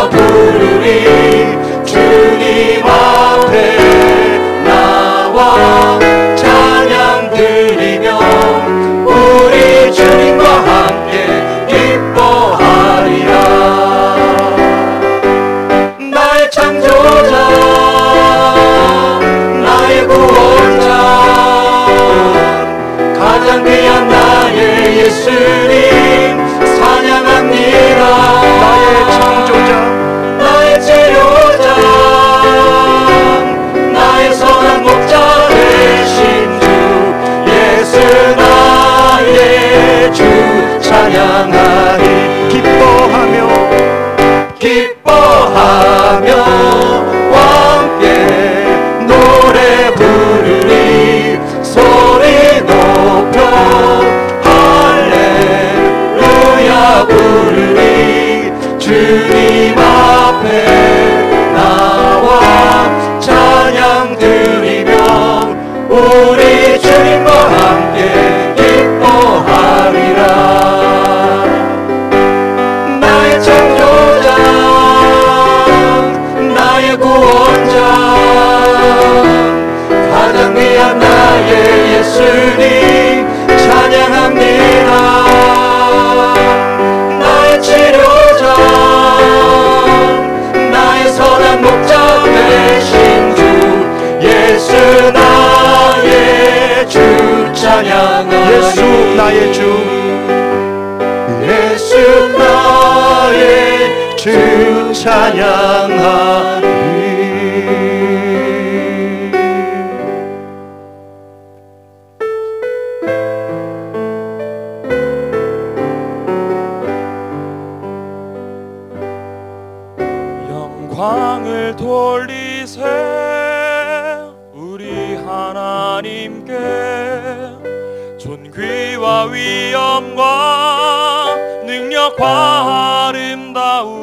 부르리. 주님 앞에 나와 찬양 드리며 우리 주님과 함께 기뻐하리라. 나의 창조자 나의 구원자 가장 귀한 나의 예수님 찬양합니다. 나의 창조자 나의 치료자 나의 선한 목자 되신 주 예수 나의 주 찬양하리. 기뻐하며 함께 노래 부르리. 소리 높여 할렐루야 부르리. 주님 앞에 나와 찬양 드리며 우리 주님과 함께 기뻐하리라. 나의 창조자 나의 구원자 가장 귀한 나의 예수님 찬양합니다. 나의 치료자 나의 선한 목자 되신 주 예수 나의 주 찬양하리. 예수 나의 주 예수 나의 주 찬양하리. 영광을 돌리세 우리 하나님께. 존귀와 위엄과 능력과 아름다움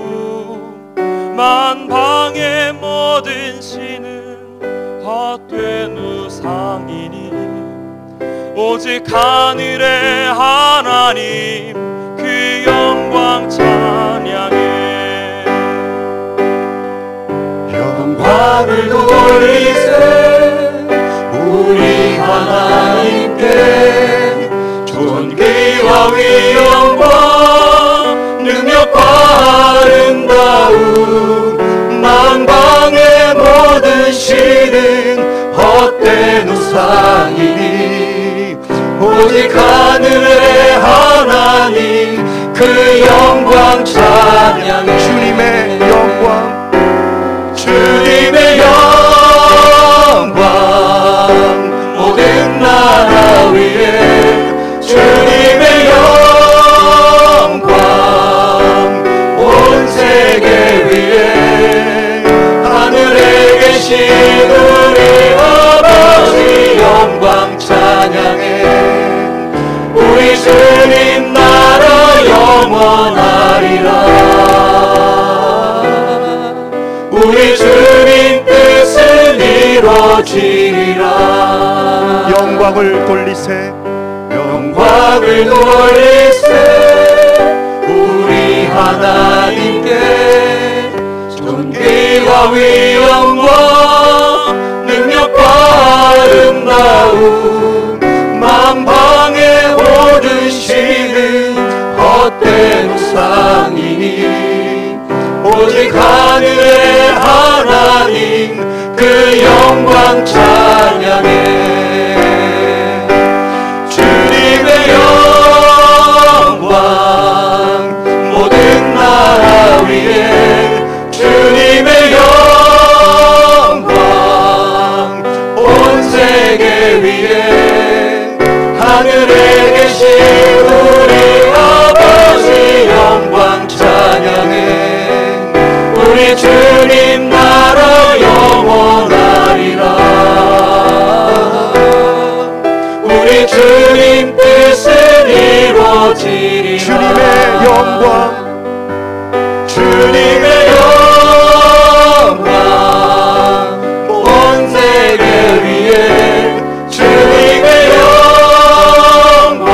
만방의 모든 신은 헛된 우상이니 오직 하늘의 하나님 그 영광 찬양해. 영광을 돌리세 우리 하나님께. 존귀와 위엄과 능력과 아름다움 만방의 모든 신은 헛된 우상이니 오직 하늘의 하나님 그 영광 찬양해. 주님의 영광 주님의 영광 모든 나라 위에 주님의 영광 온 세계 위에 하늘에 계신 우리 아버지 영광 찬양해. 우리 주님 나라 영원하리라. 우리 주님 뜻은 이루어지리라. 영광을 돌리세 영광을 돌리세 우리 하나님께. 존귀와 위엄과 능력과 아름다움 만방의 모든 신은 헛된 우상이니 오직 하늘의 하나님 그 영광 찬양해. 주님의 영광 모든 나라 위에 주님의 영광 온 세계 위에 하늘에 계신 우리 아버지 영광 찬양해. 우리 주님 나라 영원하리라. 우리 주님 뜻은 이루어지리라. 주님의 영광 주님의 영광 온 세계 위에 주님의 영광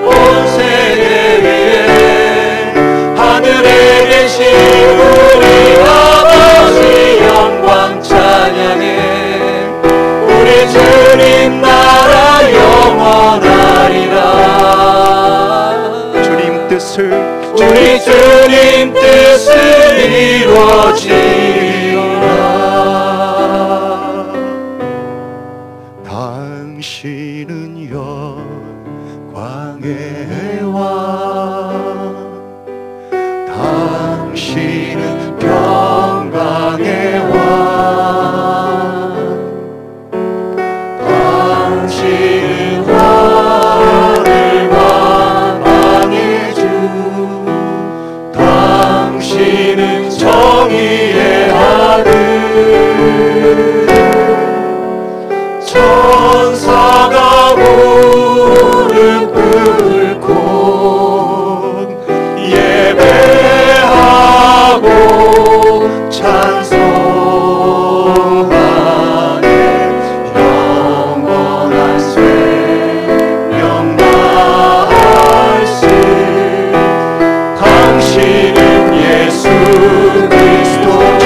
온 세계 위에 하늘에 계신 이루어지리라. 당신은 영광의 왕, 당신은 평강의 왕, 당신은 하늘과 땅의 주, 당신은 정의의 아들. 천사가 무릎 꿇고 예배하고 찬송하네. 영원한 생명 말씀, 당신은 예수 그리스도 주.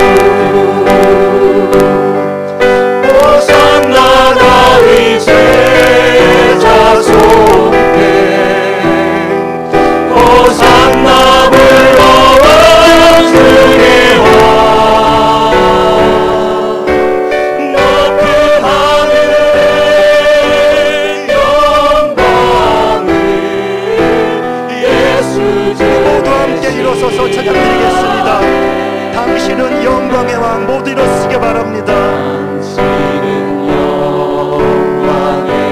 호산나 다윗 제자 속에, 호산나 불러와 주의 왕. 높은 하늘에 영광을 예수 주. 모두 함께 일어서서 찬양드리겠습니다. 당신은 영광의 왕. 모두 일어서시기 바랍니다.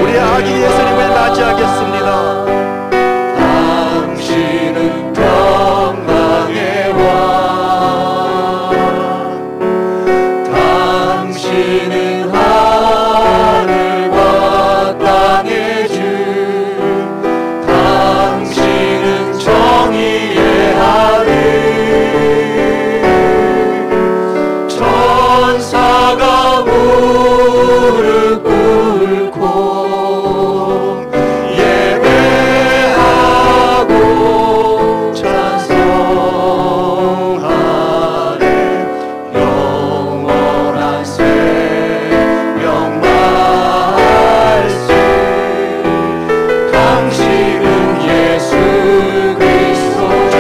우리 아기 예수님을 맞이하겠습니다. 당신은 평강의 왕, 당신은 하늘과 땅의 주, 당신은 정의의 아들. 천사가 무릎 꿇고 예배하고 찬송하네. 영원한 생명 말씀, 당신은 예수 그리스도 주.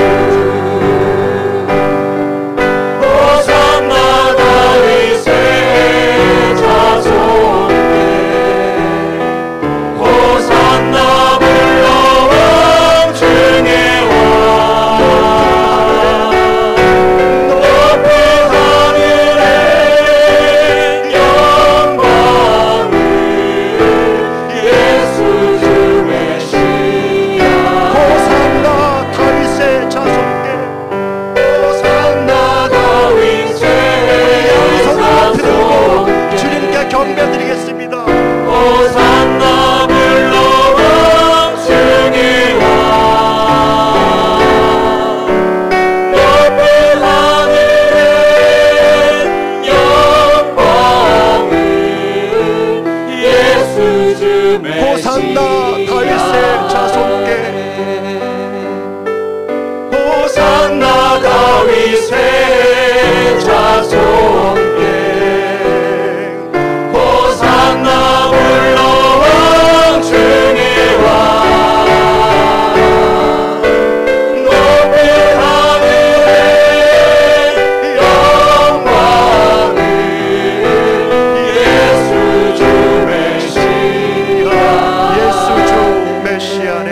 호산나 다윗의 자손에, 호산나 불러왕 중의 왕. 높은 하늘에 영광을 예수 주 메시아. 호산나 다윗의 자손께, 호산나 다윗의 자손께 주님께 경배드리겠습니다. 호산나 불러왕 중의 왕. 높은 하늘에 영광을 예수 주 메시아. 호산나 다윗의 자손께, 호산나 다윗의 자손께, 호산나 불러왕 중의 왕. 높은 하늘에 영광을 예수 주 메시아. 예수 주 메시아네.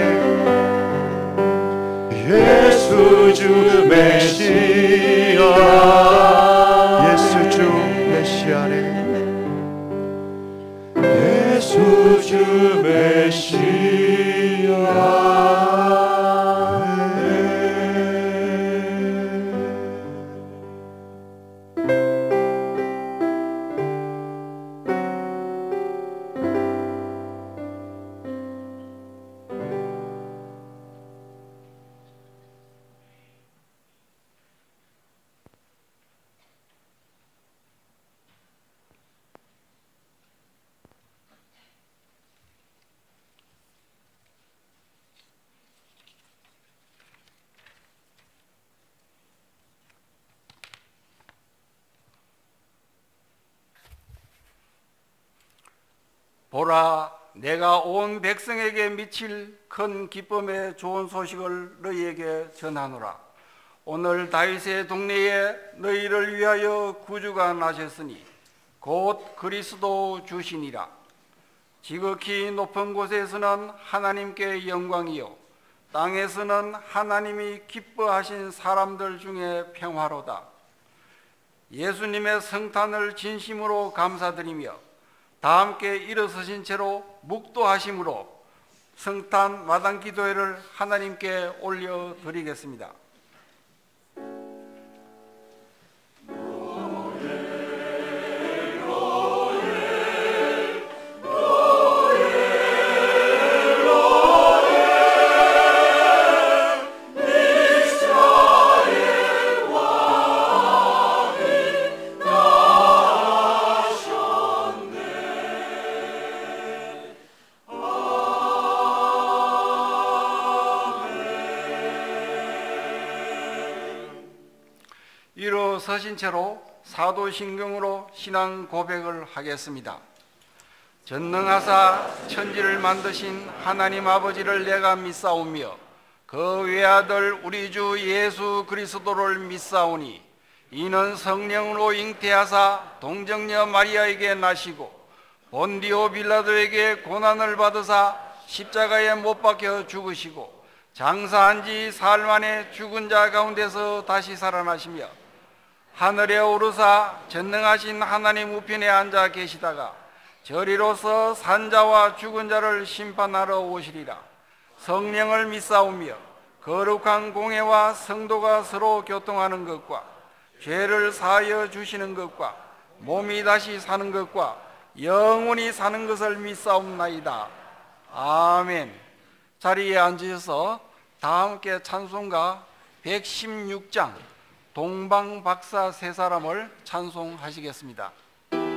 예수 주 메시아. 예수 주 메시아네. 예수 주 보라, 내가 온 백성에게 미칠 큰 기쁨의 좋은 소식을 너희에게 전하노라. 오늘 다윗의 동네에 너희를 위하여 구주가 나셨으니 곧 그리스도 주시니라. 지극히 높은 곳에서는 하나님께 영광이요 땅에서는 하나님이 기뻐하신 사람들 중에 평화로다. 예수님의 성탄을 진심으로 감사드리며 다 함께 일어서신 채로 묵도하심으로 성탄 마당 기도회를 하나님께 올려드리겠습니다. 일어서신 채로 사도신경으로 신앙 고백을 하겠습니다. 전능하사 천지를 만드신 하나님 아버지를 내가 믿사오며 그 외아들 우리 주 예수 그리스도를 믿사오니 이는 성령으로 잉태하사 동정녀 마리아에게 나시고 본디오 빌라도에게 고난을 받으사 십자가에 못 박혀 죽으시고 장사한 지 사흘 만에 죽은 자 가운데서 다시 살아나시며 하늘에 오르사 전능하신 하나님 우편에 앉아 계시다가 저리로서 산자와 죽은 자를 심판하러 오시리라. 성령을 믿사오며 거룩한 공회와 성도가 서로 교통하는 것과 죄를 사하여 주시는 것과 몸이 다시 사는 것과 영원히 사는 것을 믿사옵나이다. 아멘. 자리에 앉으셔서 다 함께 찬송가 116장 동방박사 세 사람을 찬송하시겠습니다. 오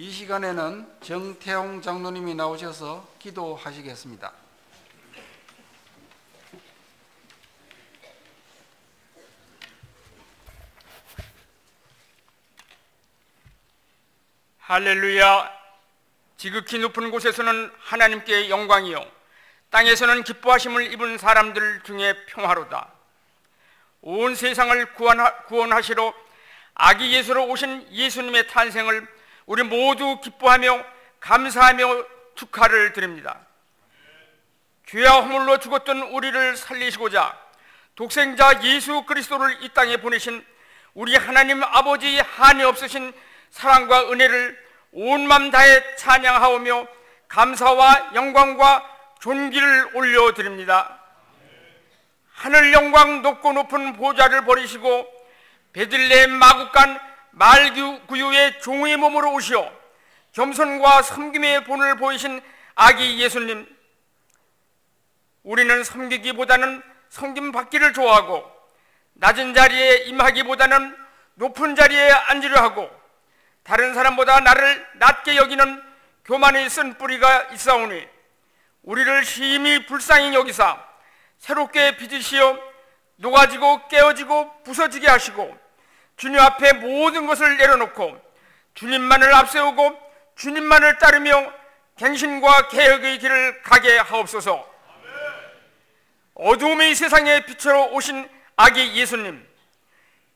이 시간에는 정태홍 장로님이 나오셔서 기도하시겠습니다. 할렐루야. 지극히 높은 곳에서는 하나님께 영광이요 땅에서는 기뻐하심을 입은 사람들 중에 평화로다. 온 세상을 구원하시러 아기 예수로 오신 예수님의 탄생을 우리 모두 기뻐하며 감사하며 축하를 드립니다. 죄와 허물로 죽었던 우리를 살리시고자 독생자 예수 그리스도를 이 땅에 보내신 우리 하나님 아버지의 한이 없으신 사랑과 은혜를 온 맘 다해 찬양하오며 감사와 영광과 존귀를 올려드립니다. 하늘 영광 높고 높은 보좌를 버리시고 베들레헴 마국간 말구유의 종의 몸으로 오시어 겸손과 섬김의 본을 보이신 아기 예수님, 우리는 섬기기보다는 섬김받기를 좋아하고 낮은 자리에 임하기보다는 높은 자리에 앉으려 하고 다른 사람보다 나를 낮게 여기는 교만의 쓴 뿌리가 있사오니 우리를 심히 불쌍히 여기사 새롭게 빚으시어 녹아지고 깨어지고 부서지게 하시고 주님 앞에 모든 것을 내려놓고 주님만을 앞세우고 주님만을 따르며 갱신과 개혁의 길을 가게 하옵소서. 어두움의 세상에 빛으로 오신 아기 예수님,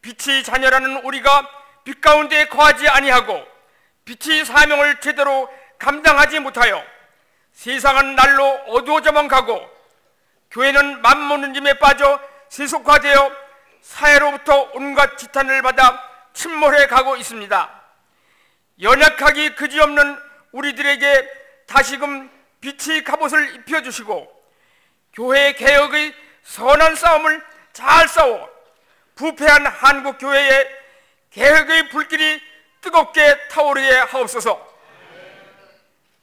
빛의 자녀라는 우리가 빛 가운데 거하지 아니하고 빛의 사명을 제대로 감당하지 못하여 세상은 날로 어두워져만 가고 교회는 맘먹는 짐에 빠져 세속화되어 사회로부터 온갖 지탄을 받아 침몰해 가고 있습니다. 연약하기 그지없는 우리들에게 다시금 빛의 갑옷을 입혀주시고 교회 개혁의 선한 싸움을 잘 싸워 부패한 한국교회의 개혁의 불길이 뜨겁게 타오르게 하옵소서.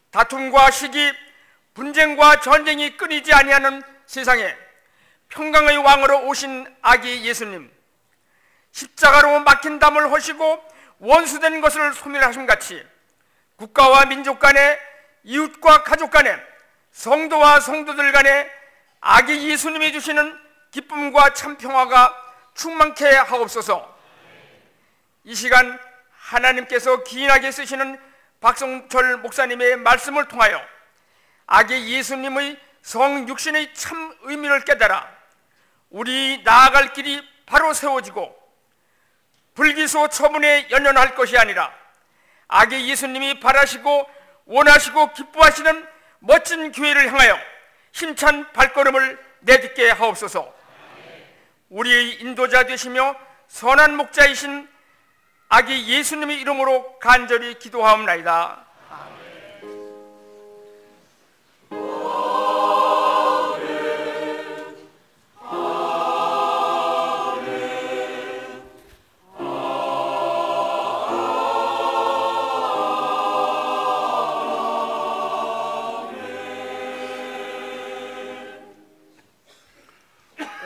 다툼과 시기, 분쟁과 전쟁이 끊이지 아니하는 세상에 평강의 왕으로 오신 아기 예수님, 십자가로 막힌 담을 허시고 원수된 것을 소멸하심 같이 국가와 민족 간에, 이웃과 가족 간에, 성도와 성도들 간에 아기 예수님이 주시는 기쁨과 참 평화가 충만케 하옵소서. 이 시간 하나님께서 기인하게 쓰시는 박성철 목사님의 말씀을 통하여 아기 예수님의 성육신의 참 의미를 깨달아 우리 나아갈 길이 바로 세워지고 불기소 처분에 연연할 것이 아니라 아기 예수님이 바라시고 원하시고 기뻐하시는 멋진 교회를 향하여 힘찬 발걸음을 내딛게 하옵소서. 우리의 인도자 되시며 선한 목자이신 아기 예수님의 이름으로 간절히 기도하옵나이다.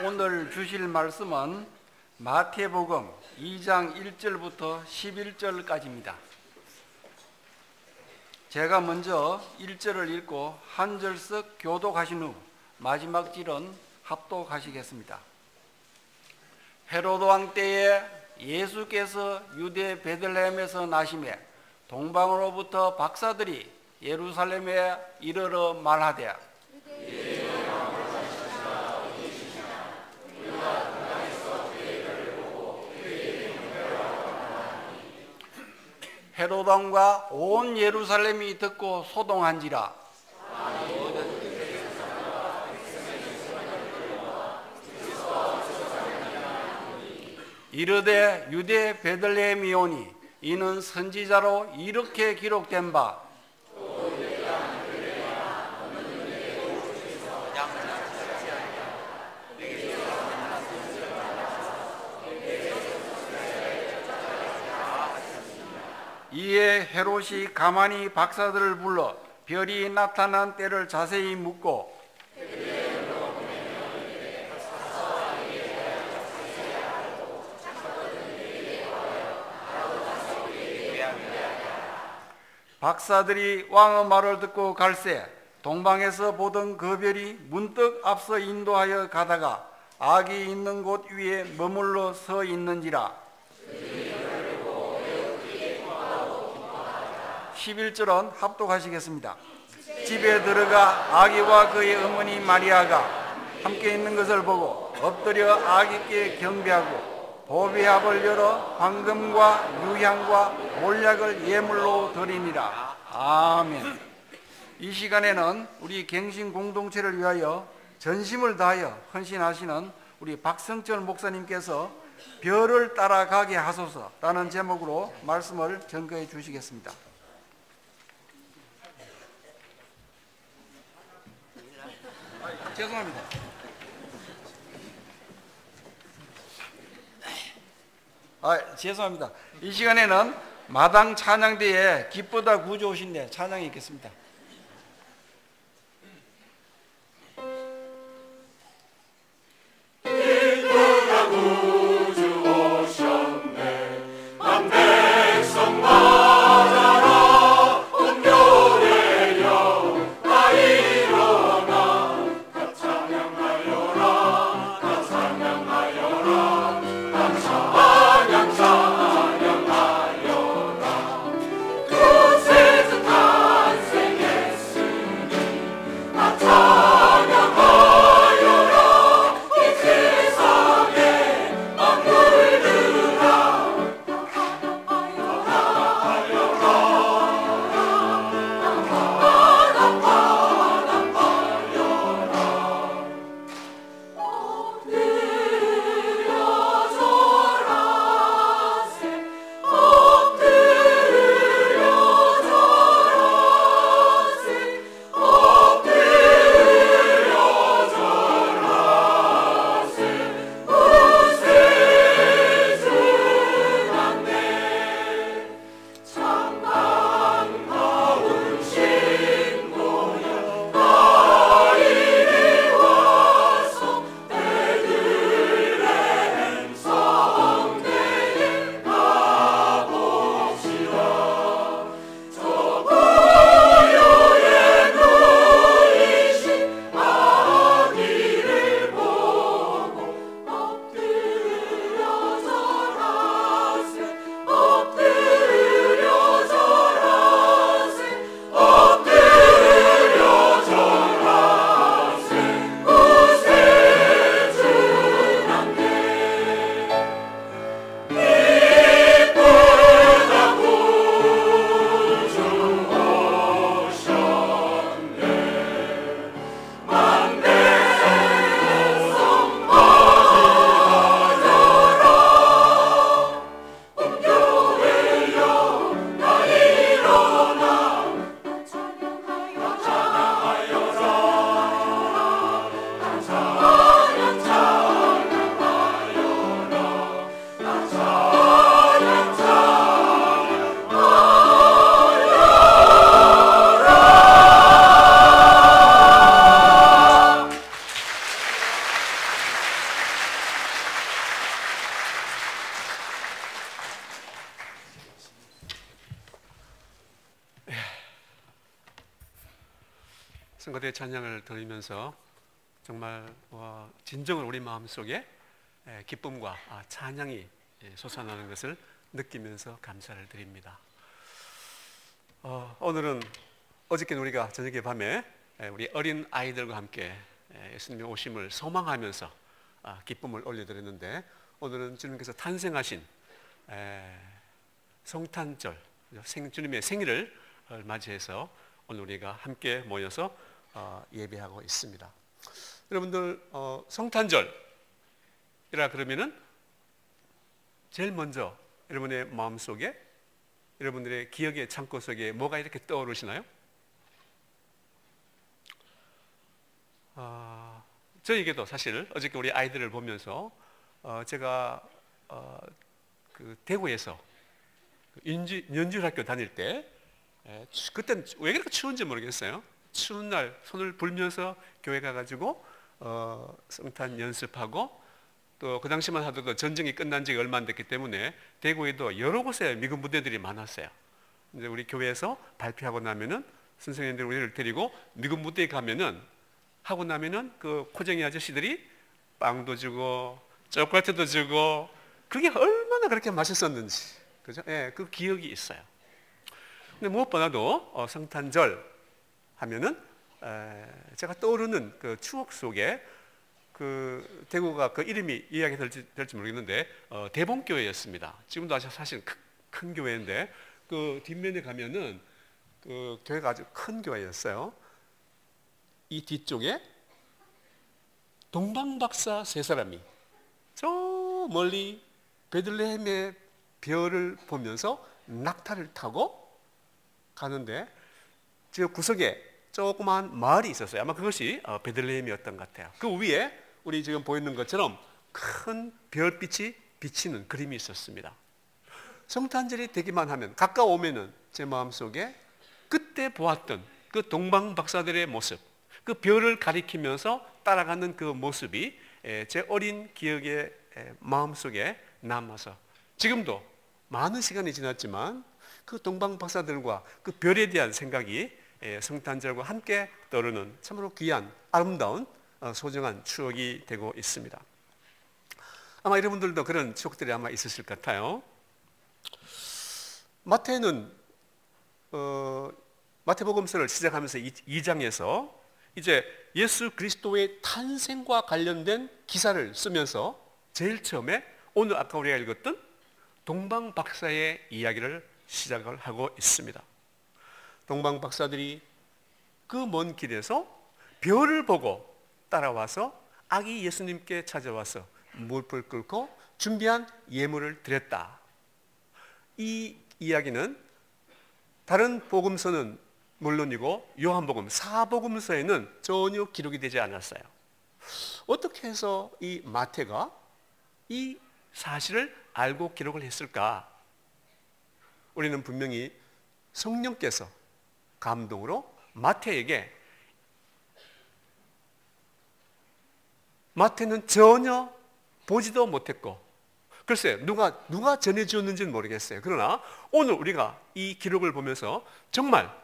오늘 주실 말씀은 마태복음 2장 1절부터 11절까지입니다. 제가 먼저 1절을 읽고 한 절씩 교독하신 후 마지막 절은 합독하시겠습니다. 헤로드 왕 때에 예수께서 유대 베들레헴에서 나시매 동방으로부터 박사들이 예루살렘에 이르러 말하되 헤로드 왕과 온 예루살렘이 듣고 소동한지라. 이르되 유대 베들레헴이오니 이는 선지자로 이렇게 기록된 바 이에 헤롯이 가만히 박사들을 불러 별이 나타난 때를 자세히 묻고 박사들이 왕의 말을 듣고 갈새 동방에서 보던 그 별이 문득 앞서 인도하여 가다가 아기 있는 곳 위에 머물러 서 있는지라. 11절은 합독하시겠습니다. 집에 들어가 아기와 그의 어머니 마리아가 함께 있는 것을 보고 엎드려 아기께 경배하고 보배합을 열어 황금과 유향과 몰약을 예물로 드리니라. 아멘. 이 시간에는 우리 갱신 공동체를 위하여 전심을 다하여 헌신하시는 우리 박성철 목사님께서 별을 따라가게 하소서라는 제목으로 말씀을 전거해 주시겠습니다. 죄송합니다. 죄송합니다. 이 시간에는 마당 찬양대에 기쁘다 구주 오신네 찬양이 있겠습니다. 기쁘다 구주 오셨네 한 백성 맞아라 온 교회여 다 일어나 다 찬양하여라 다 찬양하여라 다 찬양하여라 구세주 탄생했으니 다 찬양하여라 이 세상에 만물들아 성가대 찬양을 들으면서 정말 진정을 우리 마음속에 기쁨과 찬양이 솟아나는 것을 느끼면서 감사를 드립니다. 오늘은 어저께는 우리가 저녁에 밤에 우리 어린 아이들과 함께 예수님의 오심을 소망하면서 기쁨을 올려드렸는데, 오늘은 주님께서 탄생하신 성탄절, 주님의 생일을 맞이해서 오늘 우리가 함께 모여서 예배하고 있습니다. 여러분들 성탄절이라 그러면은 제일 먼저 여러분의 마음속에, 여러분들의 기억의 창고 속에 뭐가 이렇게 떠오르시나요? 저에게도 사실 어저께 우리 아이들을 보면서 제가 그 대구에서 연주학교 다닐 때, 그때는 왜 그렇게 추운지 모르겠어요. 추운 날 손을 불면서 교회 가가지고 성탄 연습하고, 또 그 당시만 하더라도 전쟁이 끝난 지 얼마 안 됐기 때문에 대구에도 여러 곳에 미군 부대들이 많았어요. 이제 우리 교회에서 발표하고 나면은 선생님들 우리를 데리고 미국 무대에 가면은 하고 나면은 그 코쟁이 아저씨들이 빵도 주고 초콜릿도 주고 그게 얼마나 그렇게 맛있었는지, 그죠? 예, 그 기억이 있어요. 근데 무엇보다도 성탄절 하면은 제가 떠오르는 그 추억 속에 그 대구가 그 이름이 이야기 될지 모르겠는데 대봉교회였습니다. 지금도 아주 사실 큰 교회인데 그 뒷면에 가면은 그 교회가 아주 큰 교회였어요. 이 뒤쪽에 동방박사 세 사람이 저 멀리 베들레헴의 별을 보면서 낙타를 타고 가는데 저 구석에 조그마한 마을이 있었어요. 아마 그것이 베들레헴이었던 것 같아요. 그 위에 우리 지금 보이는 것처럼 큰 별빛이 비치는 그림이 있었습니다. 성탄절이 되기만 하면 가까우면은 제 마음속에 그때 보았던 그 동방박사들의 모습, 그 별을 가리키면서 따라가는 그 모습이 제 어린 기억의 마음속에 남아서 지금도 많은 시간이 지났지만 그 동방박사들과 그 별에 대한 생각이 성탄절과 함께 떠오르는 참으로 귀한 아름다운 소중한 추억이 되고 있습니다. 아마 여러분들도 그런 추억들이 아마 있으실 것 같아요. 마태는 마태복음서를 시작하면서 2장에서 이제 예수 그리스도의 탄생과 관련된 기사를 쓰면서 제일 처음에 오늘 아까 우리가 읽었던 동방박사의 이야기를 시작을 하고 있습니다. 동방박사들이 그 먼 길에서 별을 보고 따라와서 아기 예수님께 찾아와서 무릎을 꿇고 준비한 예물을 드렸다. 이 이야기는 다른 복음서는 물론이고 요한복음, 사복음서에는 전혀 기록이 되지 않았어요. 어떻게 해서 이 마태가 이 사실을 알고 기록을 했을까? 우리는 분명히 성령께서 감동으로 마태는 전혀 보지도 못했고 글쎄 누가 전해주었는지는 모르겠어요. 그러나 오늘 우리가 이 기록을 보면서 정말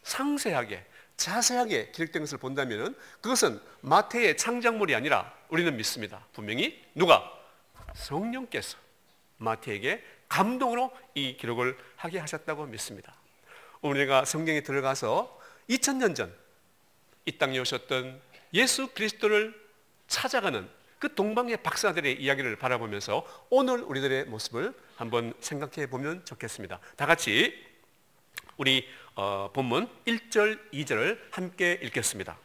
상세하게 자세하게 기록된 것을 본다면 그것은 마태의 창작물이 아니라 우리는 믿습니다. 분명히 누가? 성령께서 마태에게 감동으로 이 기록을 하게 하셨다고 믿습니다. 우리가 성경에 들어가서 2000년 전 이 땅에 오셨던 예수 그리스도를 찾아가는 그 동방의 박사들의 이야기를 바라보면서 오늘 우리들의 모습을 한번 생각해 보면 좋겠습니다. 다 같이 우리 본문 1절, 2절을 함께 읽겠습니다.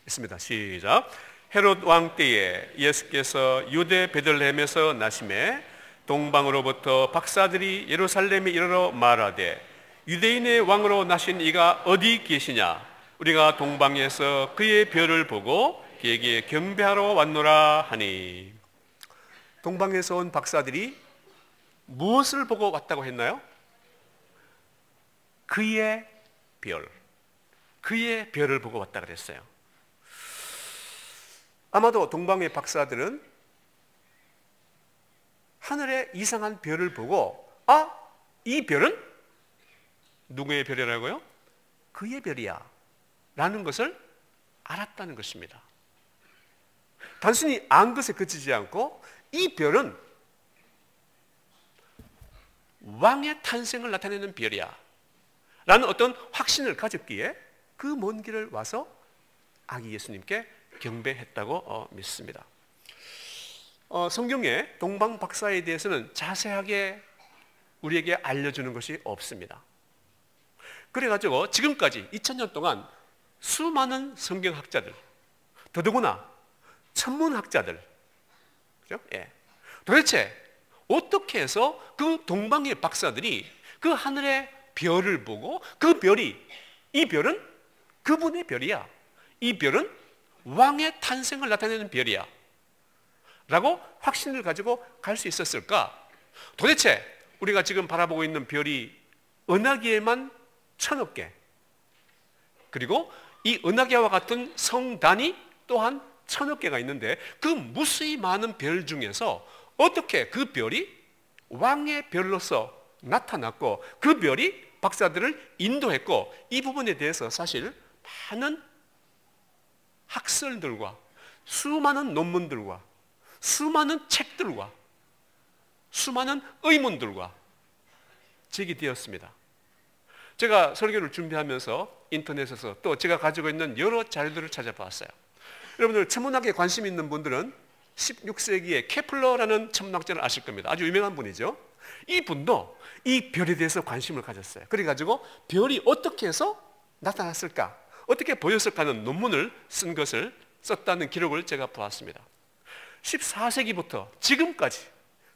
읽습니다. 시작. 헤롯 왕 때에 예수께서 유대 베들레헴에서 나심에 동방으로부터 박사들이 예루살렘에 이르러 말하되 유대인의 왕으로 나신 이가 어디 계시냐? 우리가 동방에서 그의 별을 보고 그에게 경배하러 왔노라 하니. 동방에서 온 박사들이 무엇을 보고 왔다고 했나요? 그의 별을 보고 왔다 그랬어요. 아마도 동방의 박사들은 하늘에 이상한 별을 보고 이 별은 누구의 별이라고요? 그의 별이야 라는 것을 알았다는 것입니다. 단순히 안 것에 그치지 않고 이 별은 왕의 탄생을 나타내는 별이야 라는 어떤 확신을 가졌기에 그 먼 길을 와서 아기 예수님께 경배했다고 믿습니다. 성경에 동방 박사에 대해서는 자세하게 우리에게 알려주는 것이 없습니다. 그래가지고 지금까지 2000년 동안 수많은 성경학자들, 더더구나 천문학자들, 그렇죠? 도대체 어떻게 해서 그 동방의 박사들이 그 하늘의 별을 보고 그 별이, 이 별은 그분의 별이야, 이 별은 왕의 탄생을 나타내는 별이야 라고 확신을 가지고 갈 수 있었을까? 도대체 우리가 지금 바라보고 있는 별이 은하계에만 1000억 개, 그리고 이 은하계와 같은 성단이 또한 1000억 개가 있는데 그 무수히 많은 별 중에서 어떻게 그 별이 왕의 별로서 나타났고 그 별이 박사들을 인도했고 이 부분에 대해서 사실 많은 학설들과 수많은 논문들과 수많은 책들과 수많은 의문들과 제기되었습니다. 제가 설교를 준비하면서 인터넷에서 또 제가 가지고 있는 여러 자료들을 찾아봤어요. 여러분들 천문학에 관심 있는 분들은 16세기의 케플러라는 천문학자를 아실 겁니다. 아주 유명한 분이죠. 이 분도 이 별에 대해서 관심을 가졌어요. 그래가지고 별이 어떻게 해서 나타났을까, 어떻게 보였을까 하는 논문을 쓴 것을 썼다는 기록을 제가 보았습니다. 14세기부터 지금까지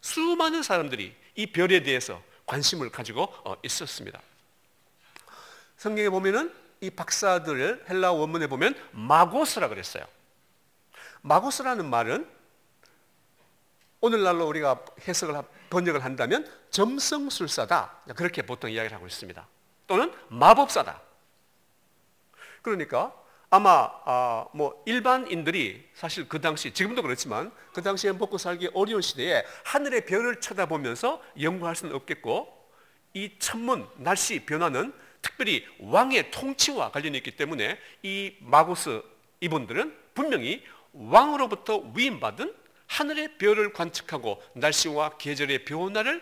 수많은 사람들이 이 별에 대해서 관심을 가지고 있었습니다. 성경에 보면은 이 박사들을 헬라 원문에 보면 마고스라 그랬어요. 마고스라는 말은 오늘날로 우리가 번역을 한다면 점성술사다, 그렇게 보통 이야기를 하고 있습니다. 또는 마법사다. 그러니까 아마 일반인들이 사실 그 당시, 지금도 그렇지만 그 당시에 먹고 살기 어려운 시대에 하늘의 별을 쳐다보면서 연구할 수는 없겠고, 이 천문, 날씨 변화는 특별히 왕의 통치와 관련이 있기 때문에 이 마고스 이분들은 분명히 왕으로부터 위임받은 하늘의 별을 관측하고 날씨와 계절의 변화를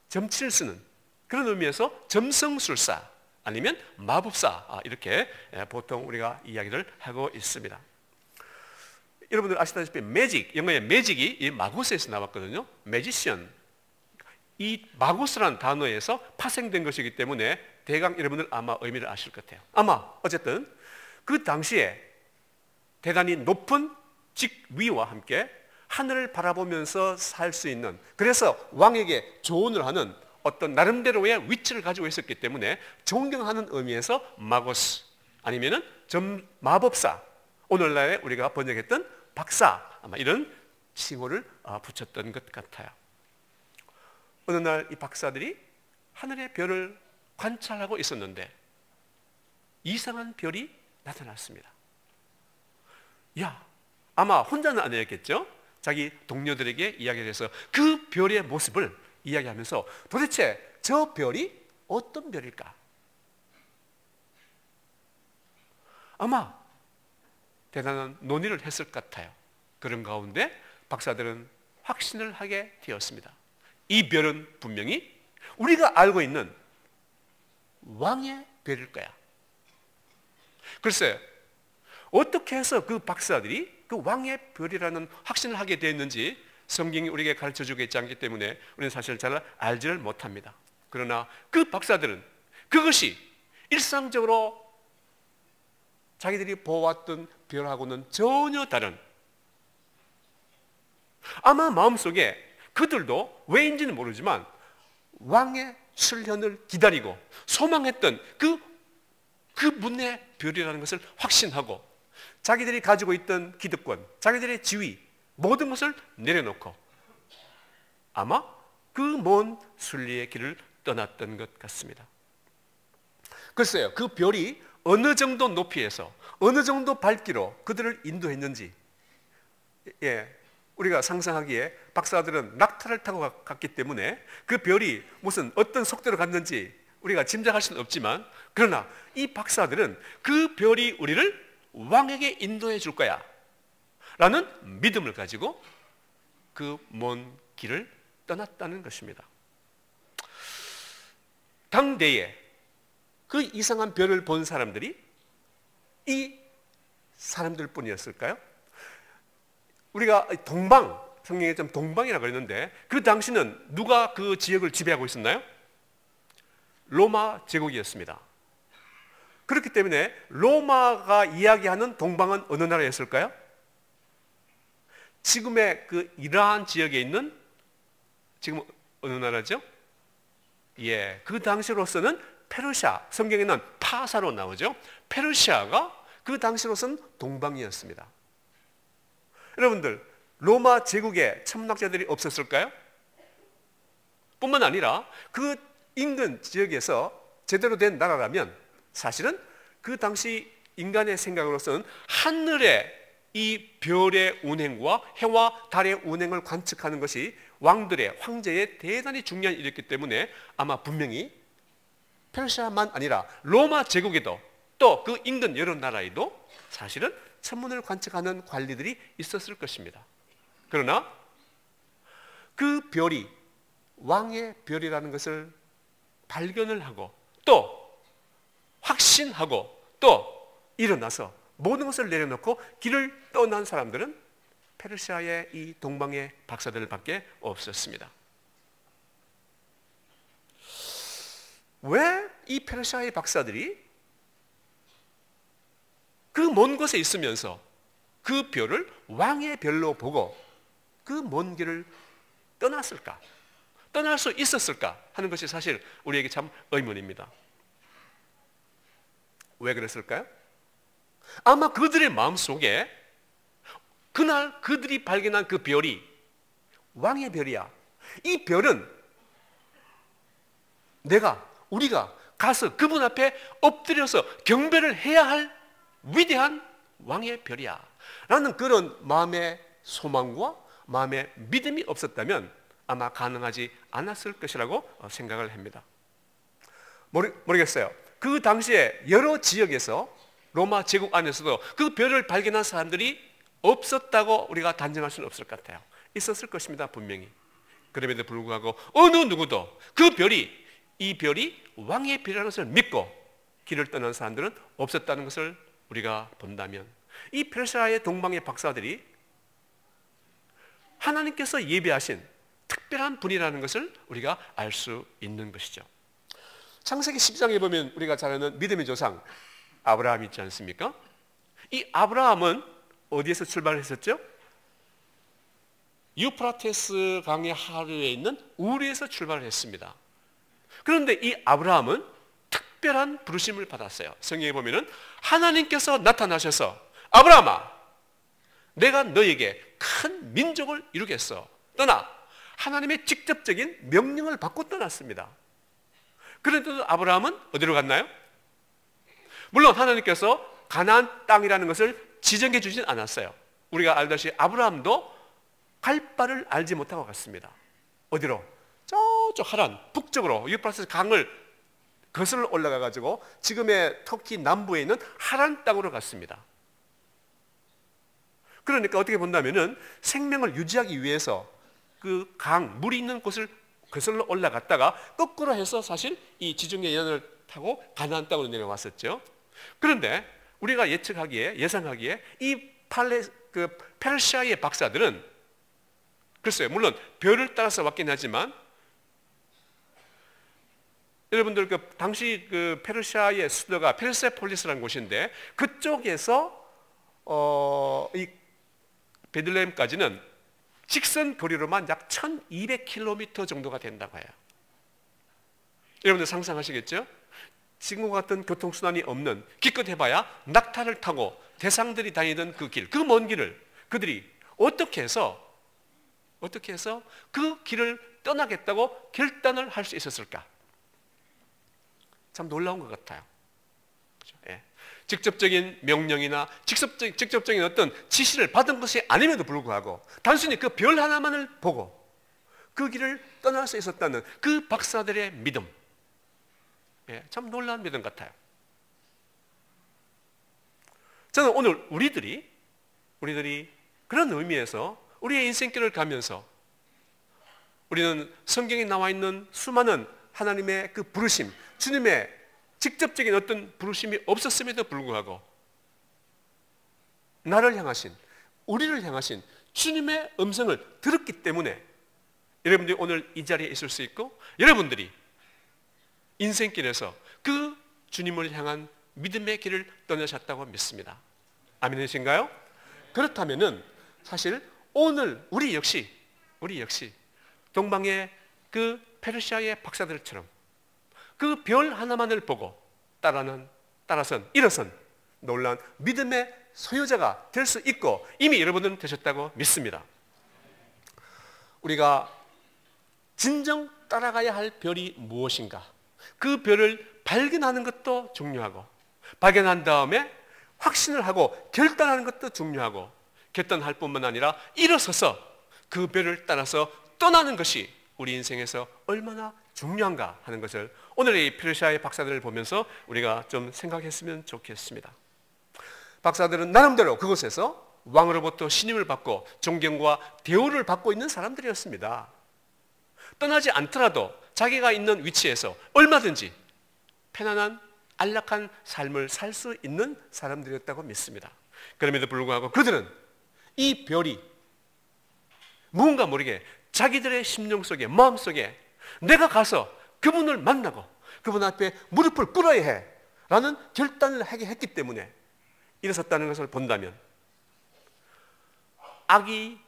점치를 쓰는 그런 의미에서 점성술사 아니면 마법사, 이렇게 보통 우리가 이야기를 하고 있습니다. 여러분들 아시다시피 매직, 영어의 매직이 이 마고스에서 나왔거든요. 매지션. 이 마고스라는 단어에서 파생된 것이기 때문에 대강 여러분들 아마 의미를 아실 것 같아요. 아마 어쨌든 그 당시에 대단히 높은 직위와 함께 하늘을 바라보면서 살 수 있는, 그래서 왕에게 조언을 하는 어떤 나름대로의 위치를 가지고 있었기 때문에 존경하는 의미에서 마고스 아니면은 마법사, 오늘날에 우리가 번역했던 박사, 아마 이런 칭호를 붙였던 것 같아요. 어느 날 이 박사들이 하늘의 별을 관찰하고 있었는데 이상한 별이 나타났습니다. 아마 혼자는 아니었겠죠? 자기 동료들에게 이야기를 해서 그 별의 모습을 이야기하면서 도대체 저 별이 어떤 별일까? 아마 대단한 논의를 했을 것 같아요. 그런 가운데 박사들은 확신을 하게 되었습니다. 이 별은 분명히 우리가 알고 있는 왕의 별일 거야. 글쎄요, 어떻게 해서 그 박사들이 그 왕의 별이라는 확신을 하게 되었는지 성경이 우리에게 가르쳐주고 있지 않기 때문에 우리는 사실 잘 알지를 못합니다. 그러나 그 박사들은 그것이 일상적으로 자기들이 보았던 별하고는 전혀 다른, 아마 마음속에 그들도 왜인지는 모르지만 왕의 출현을 기다리고 소망했던 그 문의 별이라는 것을 확신하고 자기들이 가지고 있던 기득권, 자기들의 지위, 모든 것을 내려놓고 아마 그 먼 순리의 길을 떠났던 것 같습니다. 글쎄요, 그 별이 어느 정도 높이에서 어느 정도 밝기로 그들을 인도했는지, 우리가 상상하기에 박사들은 낙타를 타고 갔기 때문에 그 별이 무슨 어떤 속도로 갔는지 우리가 짐작할 수는 없지만, 그러나 이 박사들은 그 별이 우리를 왕에게 인도해 줄 거야 라는 믿음을 가지고 그 먼 길을 떠났다는 것입니다. 당대에 그 이상한 별을 본 사람들이 이 사람들 뿐이었을까요? 우리가 동방, 성경에 좀 동방이라고 그랬는데 그 당시는 누가 그 지역을 지배하고 있었나요? 로마 제국이었습니다. 그렇기 때문에 로마가 이야기하는 동방은 어느 나라였을까요? 지금의 그 이라한 지역에 있는, 지금 어느 나라죠? 그 당시로서는 페르시아, 성경에는 파사로 나오죠. 페르시아가 그 당시로서는 동방이었습니다. 여러분들, 로마 제국에 천문학자들이 없었을까요? 뿐만 아니라 그 인근 지역에서 제대로 된 나라라면 사실은 그 당시 인간의 생각으로서는 하늘의 이 별의 운행과 해와 달의 운행을 관측하는 것이 왕들의 황제의 대단히 중요한 일이었기 때문에 아마 분명히 페르시아만 아니라 로마 제국에도 또 그 인근 여러 나라에도 사실은 천문을 관측하는 관리들이 있었을 것입니다. 그러나 그 별이 왕의 별이라는 것을 발견을 하고 또 확신하고 또 일어나서 모든 것을 내려놓고 길을 떠난 사람들은 페르시아의 이 동방의 박사들밖에 없었습니다. 왜 이 페르시아의 박사들이 그 먼 곳에 있으면서 그 별을 왕의 별로 보고 그 먼 길을 떠났을까? 떠날 수 있었을까? 하는 것이 사실 우리에게 참 의문입니다. 왜 그랬을까요? 아마 그들의 마음속에 그날 그들이 발견한 그 별이 왕의 별이야. 이 별은 우리가 가서 그분 앞에 엎드려서 경배를 해야 할 위대한 왕의 별이야 라는 그런 마음의 소망과 마음의 믿음이 없었다면 아마 가능하지 않았을 것이라고 생각을 합니다. 모르겠어요. 그 당시에 여러 지역에서 로마 제국 안에서도 그 별을 발견한 사람들이 없었다고 우리가 단정할 수는 없을 것 같아요. 있었을 것입니다, 분명히. 그럼에도 불구하고 어느 누구도 이 별이 왕의 별이라는 것을 믿고 길을 떠난 사람들은 없었다는 것을 우리가 본다면 이 페르시아의 동방의 박사들이 하나님께서 예비하신 특별한 분이라는 것을 우리가 알 수 있는 것이죠. 창세기 10장에 보면 우리가 잘 아는 믿음의 조상 아브라함 있지 않습니까? 이 아브라함은 어디에서 출발했었죠? 유프라테스 강의 하류에 있는 우르에서 출발을 했습니다. 그런데 이 아브라함은 특별한 부르심을 받았어요. 성경에 보면은 하나님께서 나타나셔서 아브라함아, 내가 너에게 큰 민족을 이루겠어. 떠나. 하나님의 직접적인 명령을 받고 떠났습니다. 그런데도 아브라함은 어디로 갔나요? 물론 하나님께서 가나안 땅이라는 것을 지정해 주진 않았어요. 우리가 알다시피 아브라함도 갈 바를 알지 못하고 갔습니다. 어디로? 저쪽 하란 북쪽으로 유프라테스 강을 거슬러 올라가 가지고 지금의 터키 남부에 있는 하란 땅으로 갔습니다. 그러니까 어떻게 본다면은 생명을 유지하기 위해서 그 강, 물이 있는 곳을 거슬러 올라갔다가 거꾸로 해서 사실 이 지중해 연을 타고 가나안 땅으로 내려왔었죠. 그런데 우리가 예상하기에 이 페르시아의 박사들은 글쎄요, 물론 별을 따라서 왔긴 하지만 여러분들 당시 페르시아의 수도가 페르세폴리스라는 곳인데 그쪽에서 이 베들레헴까지는 직선 거리로만 약 1200km 정도가 된다고 해요. 여러분들 상상하시겠죠? 지금과 같은 교통수단이 없는 기껏 해봐야 낙타를 타고 대상들이 다니던 그 길, 그 먼 길을 그들이 어떻게 해서 그 길을 떠나겠다고 결단을 할 수 있었을까? 참 놀라운 것 같아요. 그렇죠? 예. 직접적인 명령이나 직접적인 어떤 지시를 받은 것이 아님에도 불구하고 단순히 그 별 하나만을 보고 그 길을 떠날 수 있었다는 그 박사들의 믿음, 예, 참 놀라운 믿음 같아요. 저는 오늘 우리들이 그런 의미에서 우리의 인생길을 가면서 우리는 성경에 나와 있는 수많은 하나님의 그 부르심, 주님의 직접적인 어떤 부르심이 없었음에도 불구하고 나를 향하신, 우리를 향하신 주님의 음성을 들었기 때문에 여러분들이 오늘 이 자리에 있을 수 있고 여러분들이 인생길에서 그 주님을 향한 믿음의 길을 떠나셨다고 믿습니다. 아멘이신가요? 그렇다면은 사실 오늘 우리 역시 동방의 그 페르시아의 박사들처럼 그 별 하나만을 보고 일어선 놀라운 믿음의 소유자가 될 수 있고 이미 여러분들은 되셨다고 믿습니다. 우리가 진정 따라가야 할 별이 무엇인가? 그 별을 발견하는 것도 중요하고 발견한 다음에 확신을 하고 결단하는 것도 중요하고 결단할 뿐만 아니라 일어서서 그 별을 따라서 떠나는 것이 우리 인생에서 얼마나 중요한가 하는 것을 오늘의 이 페르시아의 박사들을 보면서 우리가 좀 생각했으면 좋겠습니다. 박사들은 나름대로 그곳에서 왕으로부터 신임을 받고 존경과 대우를 받고 있는 사람들이었습니다. 떠나지 않더라도 자기가 있는 위치에서 얼마든지 편안한 안락한 삶을 살 수 있는 사람들이었다고 믿습니다. 그럼에도 불구하고 그들은 이 별이 무언가 모르게 자기들의 심령 속에, 마음 속에 내가 가서 그분을 만나고 그분 앞에 무릎을 꿇어야 해 라는 결단을 하게 했기 때문에 일어섰다는 것을 본다면, 악이,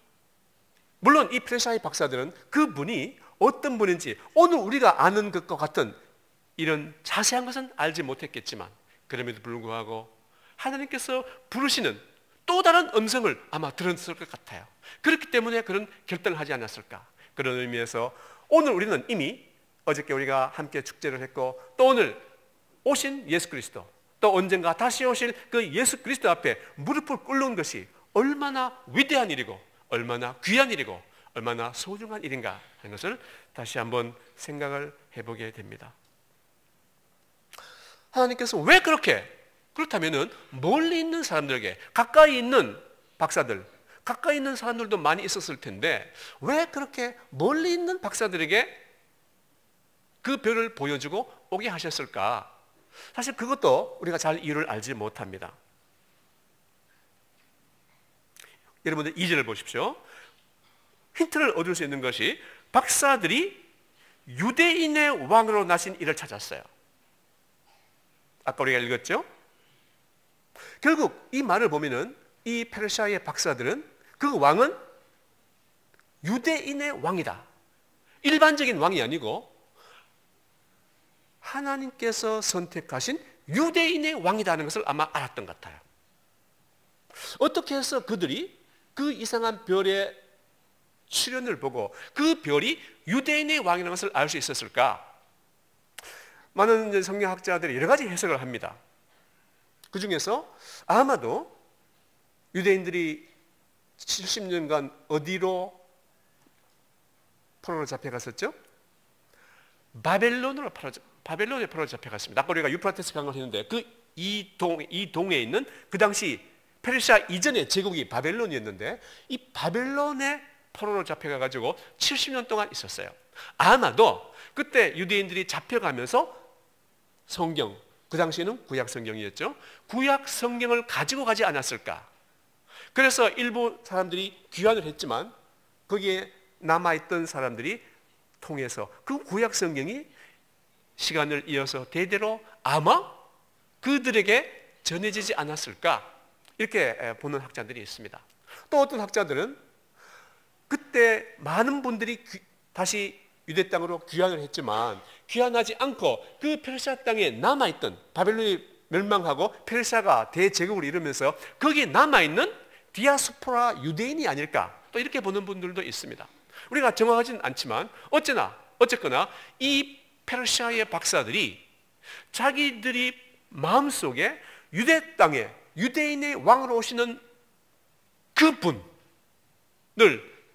물론 이 페르시아의 박사들은 그분이 어떤 분인지 오늘 우리가 아는 것과 같은 이런 자세한 것은 알지 못했겠지만, 그럼에도 불구하고 하나님께서 부르시는 또 다른 음성을 아마 들었을 것 같아요. 그렇기 때문에 그런 결단을 하지 않았을까. 그런 의미에서 오늘 우리는 이미 어저께 우리가 함께 축제를 했고, 또 오늘 오신 예수 그리스도, 또 언젠가 다시 오실 그 예수 그리스도 앞에 무릎을 꿇는 것이 얼마나 위대한 일이고 얼마나 귀한 일이고 얼마나 소중한 일인가 하는 것을 다시 한번 생각을 해보게 됩니다. 하나님께서 왜 그렇다면은 멀리 있는 사람들에게, 가까이 있는 박사들, 가까이 있는 사람들도 많이 있었을 텐데 왜 그렇게 멀리 있는 박사들에게 그 별을 보여주고 오게 하셨을까? 사실 그것도 우리가 잘 이유를 알지 못합니다. 여러분들 2절을 보십시오. 힌트를 얻을 수 있는 것이 박사들이 유대인의 왕으로 나신 이를 찾았어요. 아까 우리가 읽었죠? 결국 이 말을 보면은 이 페르시아의 박사들은 그 왕은 유대인의 왕이다. 일반적인 왕이 아니고 하나님께서 선택하신 유대인의 왕이라는 것을 아마 알았던 것 같아요. 어떻게 해서 그들이 그 이상한 별의 출현을 보고 그 별이 유대인의 왕이라는 것을 알 수 있었을까? 많은 성경학자들이 여러 가지 해석을 합니다. 그 중에서 아마도 유대인들이 70년간 어디로 포로로 잡혀갔었죠? 바벨론에 포로로 잡혀갔습니다. 아까 우리가 유프라테스 강을 했는데 이 동에 있는 그 당시 페르시아 이전의 제국이 바벨론이었는데 이 바벨론에 포로로 잡혀가지고 70년 동안 있었어요. 아마도 그때 유대인들이 잡혀가면서 성경, 그 당시에는 구약 성경이었죠. 구약 성경을 가지고 가지 않았을까. 그래서 일부 사람들이 귀환을 했지만 거기에 남아있던 사람들이 통해서 그 구약 성경이 시간을 이어서 대대로 아마 그들에게 전해지지 않았을까, 이렇게 보는 학자들이 있습니다. 또 어떤 학자들은 그때 많은 분들이 다시 유대 땅으로 귀환을 했지만 귀환하지 않고 그 페르시아 땅에 남아있던, 바벨론이 멸망하고 페르시아가 대제국을 이루면서 거기에 남아있는 디아스포라 유대인이 아닐까, 또 이렇게 보는 분들도 있습니다. 우리가 정확하지는 않지만 어쨌거나 이 페르시아의 박사들이 자기들이 마음속에 유대 땅에 유대인의 왕으로 오시는 그분을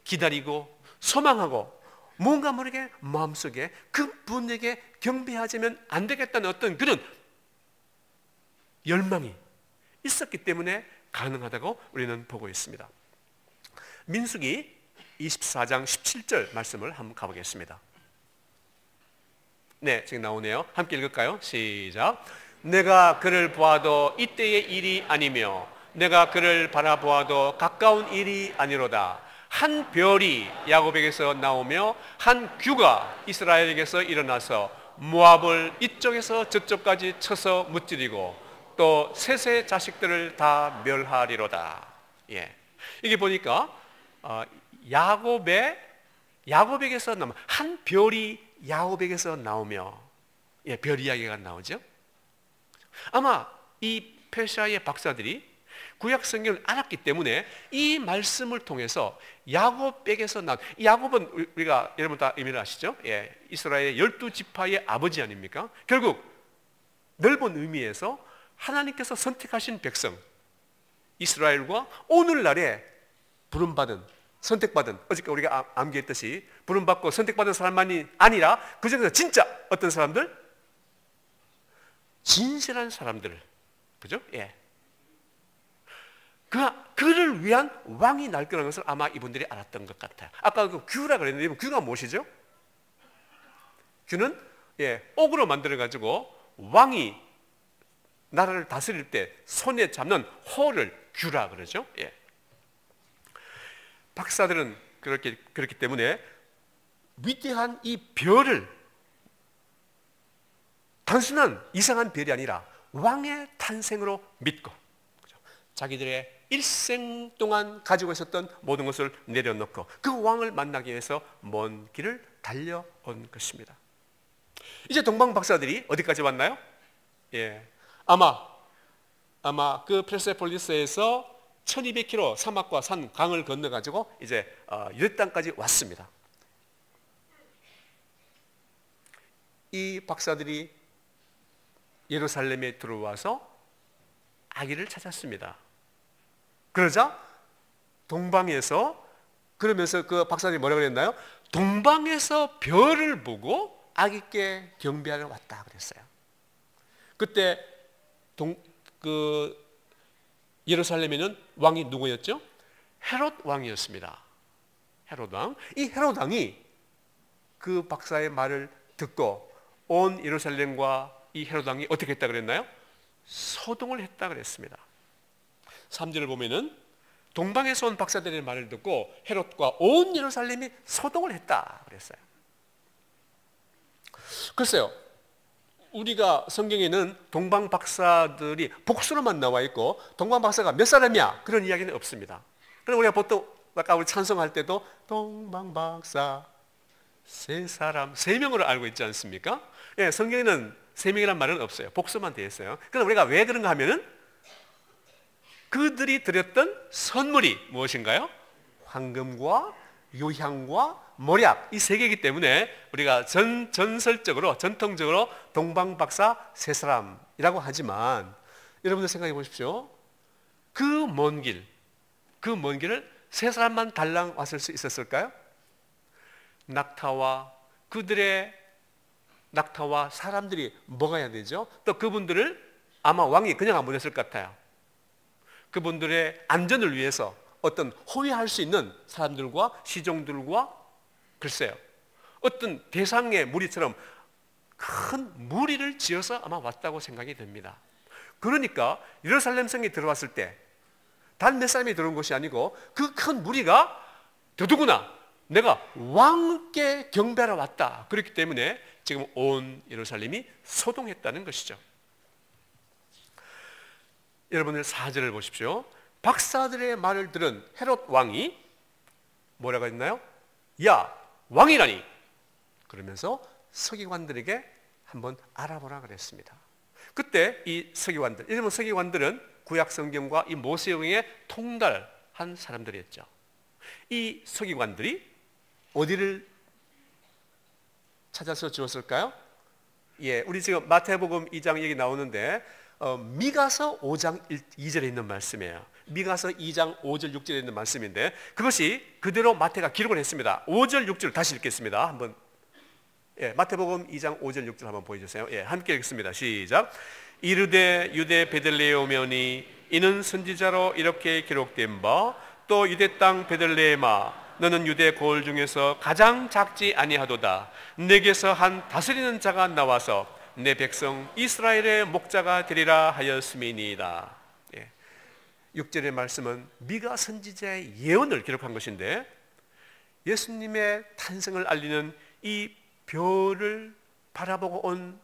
기다리고 소망하고 뭔가 모르게 마음속에 그분에게 경배하자면 안 되겠다는 어떤 그런 열망이 있었기 때문에 가능하다고 우리는 보고 있습니다. 민수기 24장 17절 말씀을 한번 가보겠습니다. 네, 지금 나오네요. 함께 읽을까요? 시작. 내가 그를 보아도 이때의 일이 아니며 내가 그를 바라보아도 가까운 일이 아니로다. 한 별이 야곱에게서 나오며 한 규가 이스라엘에게서 일어나서 모압을 이쪽에서 저쪽까지 쳐서 무찌르고 또 셋의 자식들을 다 멸하리로다. 예, 이게 보니까 야곱에게서 나오면 한 별이 야곱에게서 나오며, 예, 별 이야기가 나오죠. 아마 이 페르시아의 박사들이 구약 성경을 알았기 때문에 이 말씀을 통해서 야곱에게서 나온, 야곱은 우리가 여러분 다 의미를 아시죠? 예, 이스라엘의 12지파의 아버지 아닙니까? 결국 넓은 의미에서 하나님께서 선택하신 백성 이스라엘과 오늘날에 부름받은 선택받은, 어저께 우리가 암기했듯이 부름받고 선택받은 사람만이 아니라 그 중에서 진짜 어떤 사람들? 진실한 사람들, 그죠? 예. 그를 위한 왕이 날 거라는 것을 아마 이분들이 알았던 것 같아요. 아까 그 규라 그랬는데 규가 무엇이죠? 규는 옥으로 만들어 가지고 왕이 나라를 다스릴 때 손에 잡는 호를 규라 그러죠. 예. 박사들은 그렇기 때문에 위대한 이 별을 단순한 이상한 별이 아니라 왕의 탄생으로 믿고 자기들의 일생 동안 가지고 있었던 모든 것을 내려놓고 그 왕을 만나기 위해서 먼 길을 달려온 것입니다. 이제 동방 박사들이 어디까지 왔나요? 예, 아마 그 페르세폴리스에서 1200km 사막과 산 강을 건너 가지고 이제 유대 땅까지 왔습니다. 이 박사들이 예루살렘에 들어와서 아기를 찾았습니다. 그러자 동방에서, 그러면서 그 박사들이 뭐라고 그랬나요? 동방에서 별을 보고 아기께 경배하러 왔다 그랬어요. 그때 예루살렘에는 왕이 누구였죠? 헤롯 왕이었습니다. 헤롯 왕. 이 헤롯 왕이 그 박사의 말을 듣고 온 예루살렘과 이 헤롯 왕이 어떻게 했다 그랬나요? 소동을 했다 그랬습니다. 3절을 보면은 동방에서 온 박사들의 말을 듣고 헤롯과 온 예루살렘이 소동을 했다 그랬어요. 글쎄요, 우리가 성경에는 동방 박사들이 복수로만 나와 있고 동방 박사가 몇 사람이야 그런 이야기는 없습니다. 그럼 우리가 보통 아까 우리 찬송할 때도 동방 박사 세 사람, 3명으로 알고 있지 않습니까? 예, 성경에는 3명이란 말은 없어요. 복수만 되어 있어요. 그럼 우리가 왜 그런가 하면은 그들이 드렸던 선물이 무엇인가요? 황금과 유향과 모략, 이 3개이기 때문에 우리가 전설적으로 전통적으로 동방박사 3사람이라고 하지만 여러분들 생각해 보십시오. 그 먼 길을 3사람만 달랑 왔을 수 있었을까요? 그들의 낙타와 사람들이 먹어야 되죠. 또 그분들을 아마 왕이 그냥 안 보냈을 것 같아요. 그분들의 안전을 위해서 어떤 호위할 수 있는 사람들과 시종들과 글쎄요, 어떤 대상의 무리처럼 큰 무리를 지어서 아마 왔다고 생각이 됩니다. 그러니까 예루살렘 성에 들어왔을 때 단 몇 사람이 들어온 것이 아니고 그 큰 무리가 더더구나 내가 왕께 경배하러 왔다. 그렇기 때문에 지금 온 예루살렘이 소동했다는 것이죠. 여러분들 4절을 보십시오. 박사들의 말을 들은 헤롯 왕이 뭐라고 했나요? 야, 왕이라니! 그러면서 서기관들에게 한번 알아보라 그랬습니다. 그때 이 서기관들, 여러분 서기관들은 구약 성경과 이 모세영에 통달한 사람들이었죠. 이 서기관들이 어디를 찾아서 주었을까요? 예, 우리 지금 마태복음 2장 얘기 나오는데 미가서 5장 2절에 있는 말씀이에요. 미가서 2장 5절 6절에 있는 말씀인데 그것이 그대로 마태가 기록을 했습니다. 5절 6절 다시 읽겠습니다. 한번 마태복음 2장 5절 6절 한번 보여주세요. 함께 읽습니다. 시작. 이르되 유대 베들레헴이오니 이는 선지자로 이렇게 기록된 바 또 유대 땅 베들레헴아 너는 유대 고을 중에서 가장 작지 아니하도다. 내게서 한 다스리는 자가 나와서 내 백성 이스라엘의 목자가 되리라 하였음이니이다. 6절의 말씀은 미가 선지자의 예언을 기록한 것인데 예수님의 탄생을 알리는 이 별을 바라보고 온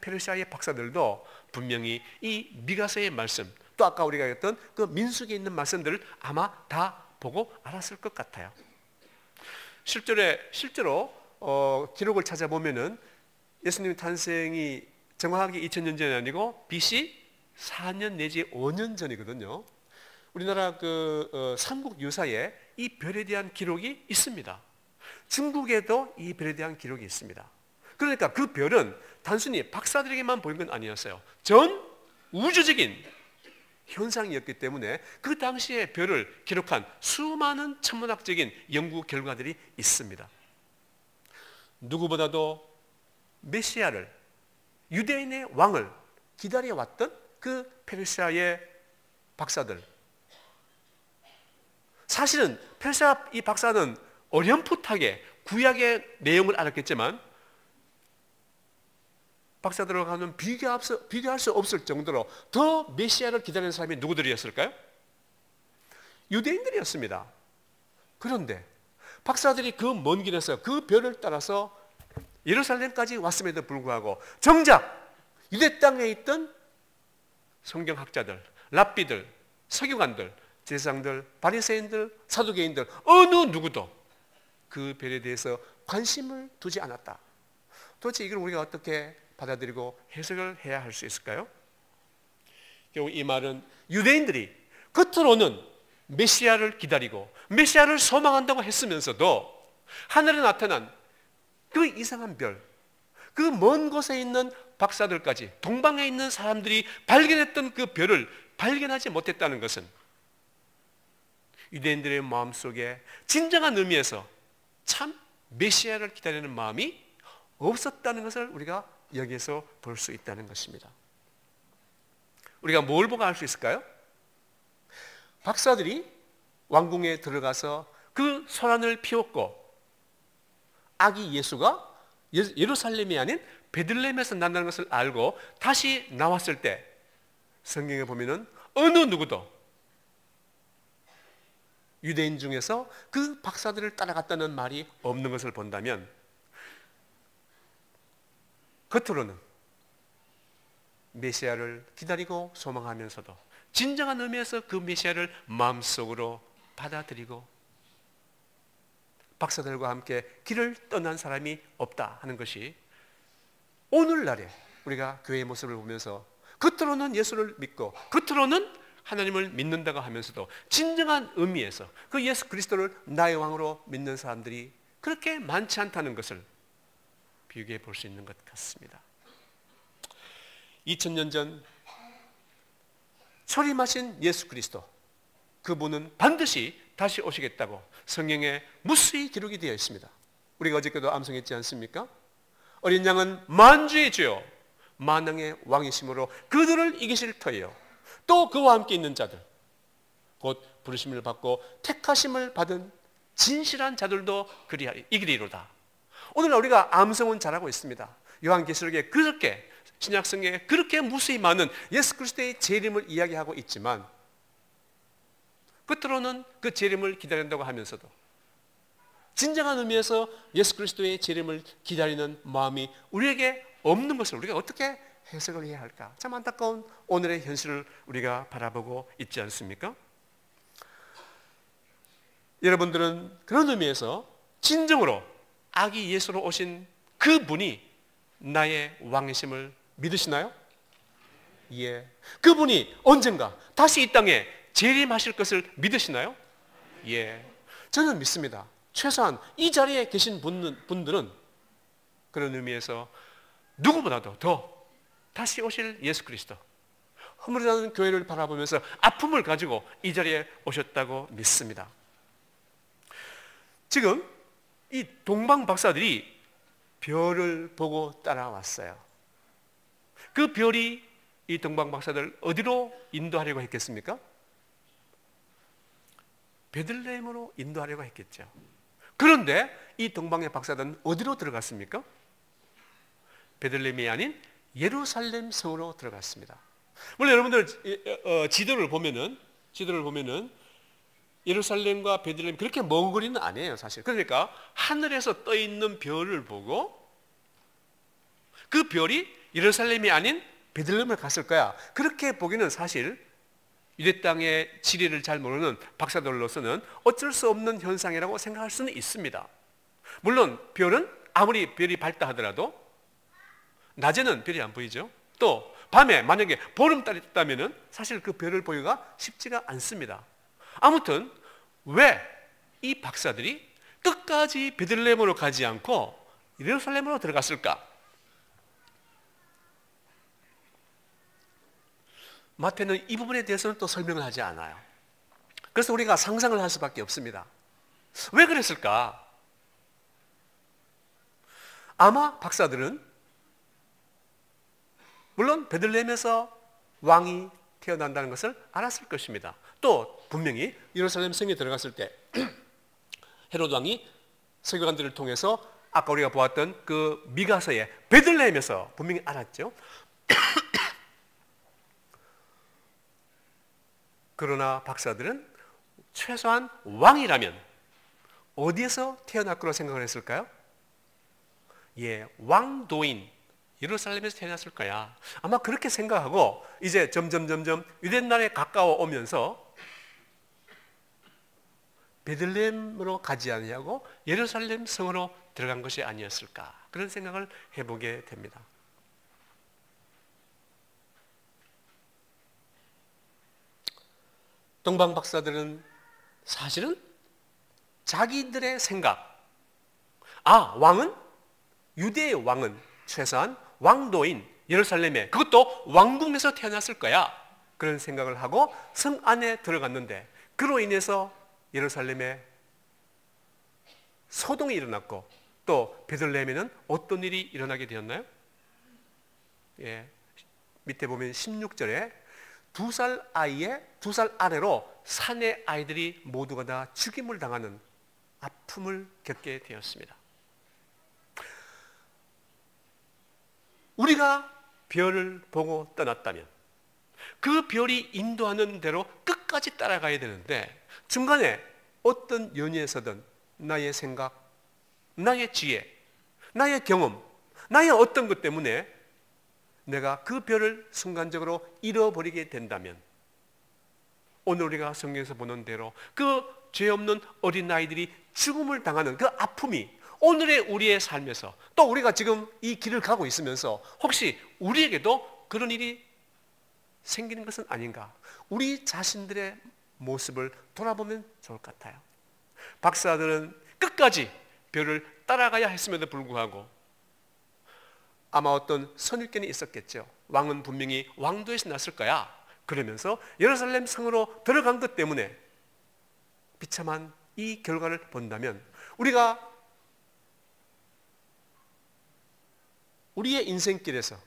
페르시아의 박사들도 분명히 이 미가서의 말씀 또 아까 우리가 했던 그 민수기에 있는 말씀들을 아마 다 보고 알았을 것 같아요. 실제로 기록을 찾아보면은 예수님 탄생이 정확하게 2000년 전이 아니고 BC 4년 내지 5년 전이거든요. 우리나라 삼국 유사에 이 별에 대한 기록이 있습니다. 중국에도 이 별에 대한 기록이 있습니다. 그러니까 그 별은 단순히 박사들에게만 보인 건 아니었어요. 전 우주적인 현상이었기 때문에 그 당시의 별을 기록한 수많은 천문학적인 연구 결과들이 있습니다. 누구보다도 메시아를, 유대인의 왕을 기다려왔던 그 페르시아의 박사들, 사실은 페르시아 이 박사는 어렴풋하게 구약의 내용을 알았겠지만 박사들하고 하면 비교할 수 없을 정도로 더 메시아를 기다리는 사람이 누구들이었을까요? 유대인들이었습니다. 그런데 박사들이 그 먼 길에서 그 별을 따라서 예루살렘까지 왔음에도 불구하고 정작 유대 땅에 있던 성경학자들, 랍비들, 서기관들, 제사장들, 바리새인들, 사두개인들 어느 누구도 그 별에 대해서 관심을 두지 않았다. 도대체 이걸 우리가 어떻게 받아들이고 해석을 해야 할 수 있을까요? 결국 이 말은 유대인들이 겉으로는 메시아를 기다리고 메시아를 소망한다고 했으면서도 하늘에 나타난 그 이상한 별, 그 먼 곳에 있는 박사들까지, 동방에 있는 사람들이 발견했던 그 별을 발견하지 못했다는 것은 유대인들의 마음속에 진정한 의미에서 참 메시아를 기다리는 마음이 없었다는 것을 우리가 여기에서 볼 수 있다는 것입니다. 우리가 뭘 보고 알 수 있을까요? 박사들이 왕궁에 들어가서 그 소란을 피웠고 아기 예수가 예루살렘이 아닌 베들레헴에서 난다는 것을 알고 다시 나왔을 때 성경에 보면은 어느 누구도 유대인 중에서 그 박사들을 따라갔다는 말이 없는 것을 본다면 겉으로는 메시아를 기다리고 소망하면서도 진정한 의미에서 그 메시아를 마음속으로 받아들이고 박사들과 함께 길을 떠난 사람이 없다 하는 것이 오늘날에 우리가 교회의 모습을 보면서 겉으로는 예수를 믿고 겉으로는 하나님을 믿는다고 하면서도 진정한 의미에서 그 예수 그리스도를 나의 왕으로 믿는 사람들이 그렇게 많지 않다는 것을 비교해 볼 수 있는 것 같습니다. 2000년 전 초림하신 예수 그리스도, 그분은 반드시 다시 오시겠다고 성경에 무수히 기록이 되어 있습니다. 우리가 어저께도 암송했지 않습니까? 어린 양은 만주의 주요 만왕의 왕이심으로 그들을 이기실 터이요 또 그와 함께 있는 자들 곧 부르심을 받고 택하심을 받은 진실한 자들도 그리하리 이기리로다. 오늘 우리가 암송은 잘하고 있습니다. 요한계시록에 그렇게 신약성경에 그렇게 무수히 많은 예수 그리스도의 재림을 이야기하고 있지만 끝으로는 그 재림을 기다린다고 하면서도 진정한 의미에서 예수 그리스도의 재림을 기다리는 마음이 우리에게 없는 것을 우리가 어떻게 해석을 해야 할까? 참 안타까운 오늘의 현실을 우리가 바라보고 있지 않습니까? 여러분들은 그런 의미에서 진정으로 아기 예수로 오신 그분이 나의 왕이심을 믿으시나요? 예. 그분이 언젠가 다시 이 땅에 재림하실 것을 믿으시나요? 예. 저는 믿습니다. 최소한 이 자리에 계신 분들은 그런 의미에서 누구보다도 더 다시 오실 예수 그리스도, 허물어나는 교회를 바라보면서 아픔을 가지고 이 자리에 오셨다고 믿습니다. 지금 이 동방 박사들이 별을 보고 따라왔어요. 그 별이 이 동방 박사들 어디로 인도하려고 했겠습니까? 베들레헴으로 인도하려고 했겠죠. 그런데 이 동방의 박사들은 어디로 들어갔습니까? 베들레헴이 아닌 예루살렘 성으로 들어갔습니다. 물론 여러분들 지도를 보면은 예루살렘과 베들레헴 그렇게 먼 거리는 아니에요, 사실. 그러니까 하늘에서 떠 있는 별을 보고 그 별이 예루살렘이 아닌 베들레헴을 갔을 거야. 그렇게 보기는 사실 유대 땅의 지리를 잘 모르는 박사들로서는 어쩔 수 없는 현상이라고 생각할 수는 있습니다. 물론 별은 아무리 별이 밝다 하더라도 낮에는 별이 안 보이죠. 또 밤에 만약에 보름달이 떴다면 사실 그 별을 보기가 쉽지가 않습니다. 아무튼 왜 이 박사들이 끝까지 베들레헴으로 가지 않고 예루살렘으로 들어갔을까? 마태는 이 부분에 대해서는 또 설명을 하지 않아요. 그래서 우리가 상상을 할 수밖에 없습니다. 왜 그랬을까? 아마 박사들은 물론 베들레헴에서 왕이 태어난다는 것을 알았을 것입니다. 또 분명히 예루살렘 성에 들어갔을 때 헤롯 왕이 서기관들을 통해서 아까 우리가 보았던 그 미가서의 베들레헴에서 분명히 알았죠. 그러나 박사들은 최소한 왕이라면 어디에서 태어날 거라고 생각을 했을까요? 예, 왕도인 예루살렘에서 태어났을 거야. 아마 그렇게 생각하고 이제 점점 유대날에 가까워 오면서 베들레헴으로 가지 아니하고 예루살렘 성으로 들어간 것이 아니었을까, 그런 생각을 해보게 됩니다. 동방 박사들은 사실은 자기들의 생각, 왕은, 유대의 왕은 최소한 왕도인 예루살렘에, 그것도 왕궁에서 태어났을 거야, 그런 생각을 하고 성 안에 들어갔는데, 그로 인해서 예루살렘에 소동이 일어났고 또 베들레헴에는 어떤 일이 일어나게 되었나요? 예, 밑에 보면 16절에 2살 아래로 산의 아이들이 모두가 다 죽임을 당하는 아픔을 겪게 되었습니다. 우리가 별을 보고 떠났다면 그 별이 인도하는 대로 끝까지 따라가야 되는데, 중간에 어떤 연유에서든 나의 생각, 나의 지혜, 나의 경험, 나의 어떤 것 때문에 내가 그 별을 순간적으로 잃어버리게 된다면, 오늘 우리가 성경에서 보는 대로 그 죄 없는 어린아이들이 죽음을 당하는 그 아픔이 오늘의 우리의 삶에서, 또 우리가 지금 이 길을 가고 있으면서 혹시 우리에게도 그런 일이 생기는 것은 아닌가, 우리 자신들의 모습을 돌아보면 좋을 것 같아요. 박사들은 끝까지 별을 따라가야 했음에도 불구하고 아마 어떤 선입견이 있었겠죠. 왕은 분명히 왕도에서 났을 거야, 그러면서 예루살렘 성으로 들어간 것 때문에 비참한 이 결과를 본다면, 우리가 우리의 인생길에서,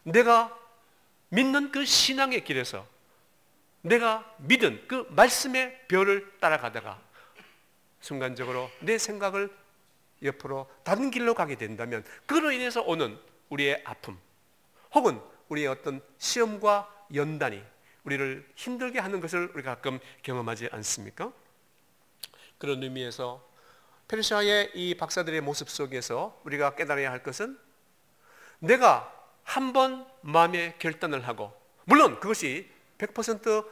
내가 믿는 그 신앙의 길에서 내가 믿은 그 말씀의 별을 따라가다가 순간적으로 내 생각을 옆으로 다른 길로 가게 된다면, 그로 인해서 오는 우리의 아픔, 혹은 우리의 어떤 시험과 연단이 우리를 힘들게 하는 것을 우리가 가끔 경험하지 않습니까? 그런 의미에서 페르시아의 이 박사들의 모습 속에서 우리가 깨달아야 할 것은, 내가 한번 마음의 결단을 하고, 물론 그것이 100%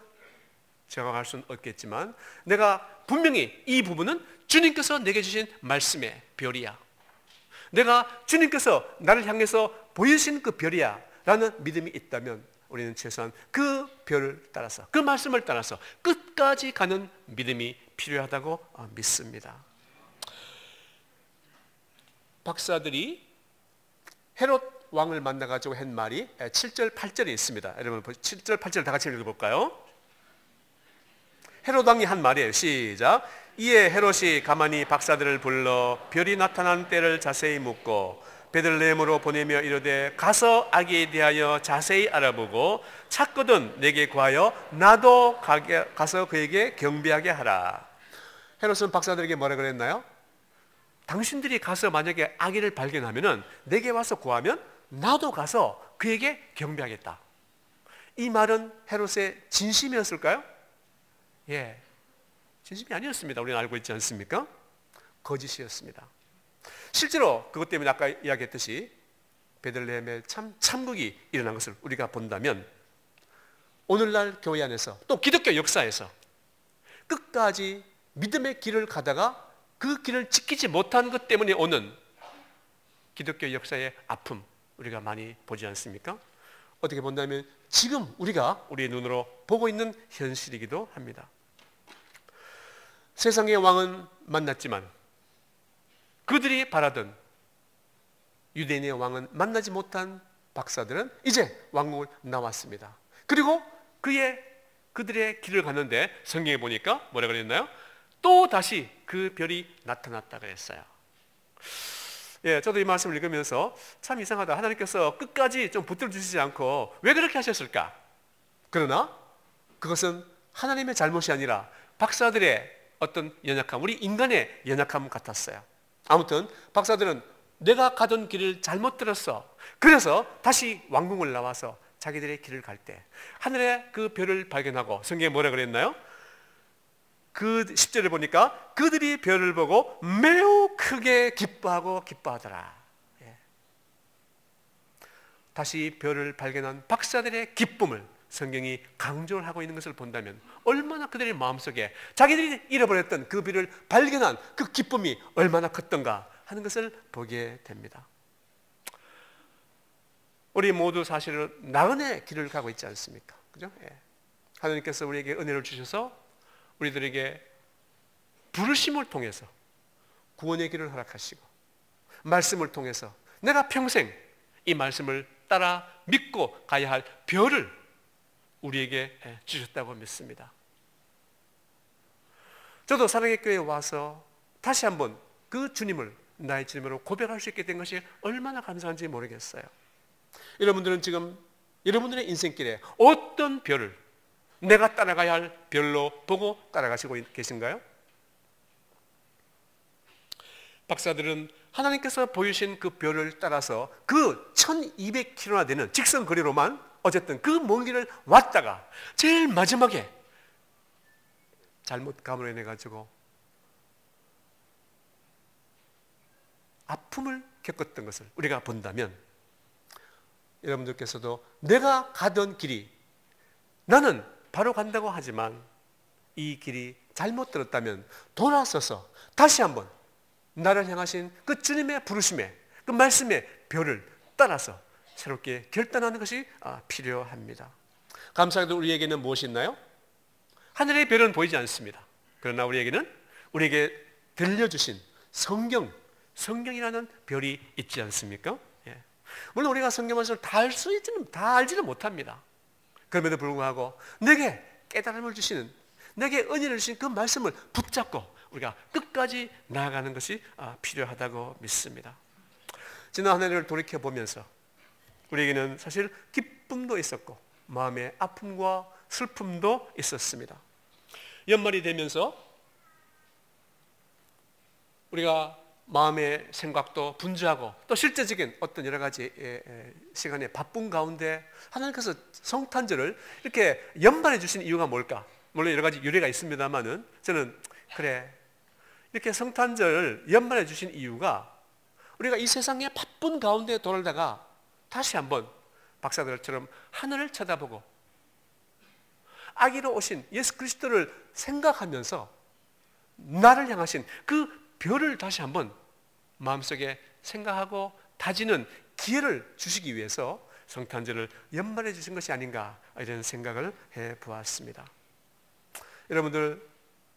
정확할 수는 없겠지만, 내가 분명히 이 부분은 주님께서 내게 주신 말씀의 별이야, 내가 주님께서 나를 향해서 보여주신 그 별이야 라는 믿음이 있다면, 우리는 최소한 그 별을 따라서, 그 말씀을 따라서 끝까지 가는 믿음이 필요하다고 믿습니다. 박사들이 헤롯 왕을 만나가지고 한 말이 7절 8절에 있습니다. 여러분 7절 8절 다 같이 읽어볼까요? 헤롯 왕이 한 말이에요. 시작. 이에 헤롯이 가만히 박사들을 불러 별이 나타난 때를 자세히 묻고 베들레헴으로 보내며 이르되, 가서 아기에 대하여 자세히 알아보고 찾거든 내게 구하여 나도 가서 그에게 경배하게 하라. 헤롯은 박사들에게 뭐라 그랬나요? 당신들이 가서 만약에 아기를 발견하면은 내게 와서 구하면 나도 가서 그에게 경배하겠다. 이 말은 헤롯의 진심이었을까요? 예, 진심이 아니었습니다. 우리는 알고 있지 않습니까? 거짓이었습니다. 실제로 그것 때문에 아까 이야기했듯이 베들레헴에 참극이 일어난 것을 우리가 본다면, 오늘날 교회 안에서 또 기독교 역사에서 끝까지 믿음의 길을 가다가 그 길을 지키지 못한 것 때문에 오는 기독교 역사의 아픔, 우리가 많이 보지 않습니까? 어떻게 본다면 지금 우리가 우리의 눈으로 보고 있는 현실이기도 합니다. 세상의 왕은 만났지만 그들이 바라던 유대인의 왕은 만나지 못한 박사들은 이제 왕궁을 나왔습니다. 그리고 그들의 길을 갔는데 성경에 보니까 뭐라 그랬나요? 또 다시 그 별이 나타났다 그랬어요. 예, 저도 이 말씀을 읽으면서 참 이상하다. 하나님께서 끝까지 좀 붙들어 주시지 않고 왜 그렇게 하셨을까? 그러나 그것은 하나님의 잘못이 아니라 박사들의 어떤 연약함, 우리 인간의 연약함 같았어요. 아무튼 박사들은 내가 가던 길을 잘못 들었어. 그래서 다시 왕궁을 나와서 자기들의 길을 갈 때 하늘에 그 별을 발견하고, 성경에 뭐라 그랬나요? 그 10절을 보니까 그들이 별을 보고 매우 크게 기뻐하더라. 예. 다시 별을 발견한 박사들의 기쁨을 성경이 강조를 하고 있는 것을 본다면 얼마나 그들의 마음속에 자기들이 잃어버렸던 그 별을 발견한 그 기쁨이 얼마나 컸던가 하는 것을 보게 됩니다. 우리 모두 사실은 나은의 길을 가고 있지 않습니까? 그죠? 예. 하나님께서 우리에게 은혜를 주셔서 우리들에게 부르심을 통해서 구원의 길을 허락하시고 말씀을 통해서 내가 평생 이 말씀을 따라 믿고 가야 할 별을 우리에게 주셨다고 믿습니다. 저도 사랑의 교회에 와서 다시 한번 그 주님을 나의 주님으로 고백할 수 있게 된 것이 얼마나 감사한지 모르겠어요. 여러분들은 지금 여러분들의 인생길에 어떤 별을 내가 따라가야 할 별로 보고 따라가시고 계신가요? 박사들은 하나님께서 보이신 그 별을 따라서 그 1200km나 되는 직선 거리로만 어쨌든 그 먼 길을 왔다가 제일 마지막에 잘못감으로 인해 가지고 아픔을 겪었던 것을 우리가 본다면 여러분들께서도 내가 가던 길이 나는 바로 간다고 하지만 이 길이 잘못 들었다면 돌아서서 다시 한번 나를 향하신 그 주님의 부르심에 그 말씀의 별을 따라서 새롭게 결단하는 것이 필요합니다. 감사하게도 우리에게는 무엇이 있나요? 하늘의 별은 보이지 않습니다. 그러나 우리에게 들려주신 성경이라는 별이 있지 않습니까? 예. 물론 우리가 성경 말씀을 다 알지는 못합니다. 그럼에도 불구하고 내게 깨달음을 주시는, 내게 은혜를 주신 그 말씀을 붙잡고 우리가 끝까지 나아가는 것이 필요하다고 믿습니다. 지난 한 해를 돌이켜보면서 우리에게는 사실 기쁨도 있었고 마음의 아픔과 슬픔도 있었습니다. 연말이 되면서 우리가 마음의 생각도 분주하고 또 실제적인 어떤 여러 가지 시간에 바쁜 가운데 하나님께서 성탄절을 이렇게 연말에 주신 이유가 뭘까? 물론 여러 가지 유래가 있습니다만은 저는 이렇게 성탄절을 연말에 주신 이유가 우리가 이 세상의 바쁜 가운데 돌아다가 다시 한번 박사들처럼 하늘을 쳐다보고 아기로 오신 예수 그리스도를 생각하면서 나를 향하신 그 별을 다시 한번 마음속에 생각하고 다지는 기회를 주시기 위해서 성탄절을 연말에 주신 것이 아닌가 이런 생각을 해보았습니다. 여러분들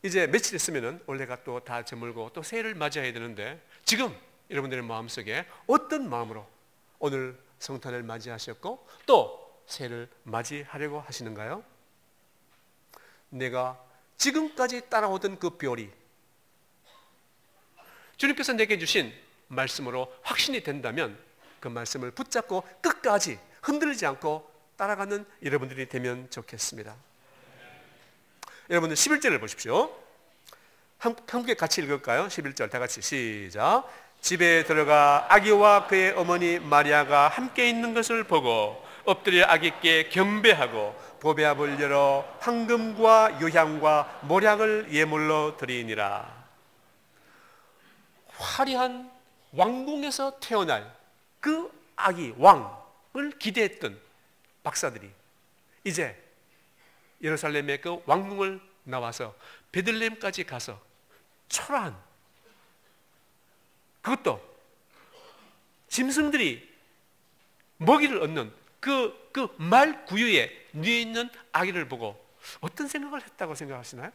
이제 며칠 있으면 올해가 또 다 저물고 또 새해를 맞이해야 되는데 지금 여러분들의 마음속에 어떤 마음으로 오늘 성탄을 맞이하셨고 또 새해를 맞이하려고 하시는가요? 내가 지금까지 따라오던 그 별이 주님께서 내게 주신 말씀으로 확신이 된다면 그 말씀을 붙잡고 끝까지 흔들리지 않고 따라가는 여러분들이 되면 좋겠습니다. 여러분들 11절을 보십시오. 함께 같이 읽을까요? 11절 다 같이 시작. 집에 들어가 아기와 그의 어머니 마리아가 함께 있는 것을 보고 엎드려 아기께 경배하고 보배압을 열어 황금과 유향과 모략을 예물로 드리니라. 화려한 왕궁에서 태어날 그 아기 왕을 기대했던 박사들이 이제 예루살렘의 그 왕궁을 나와서 베들레헴까지 가서 초라한, 그것도 짐승들이 먹이를 얻는 그 말 구유에 누워 있는 아기를 보고 어떤 생각을 했다고 생각하시나요?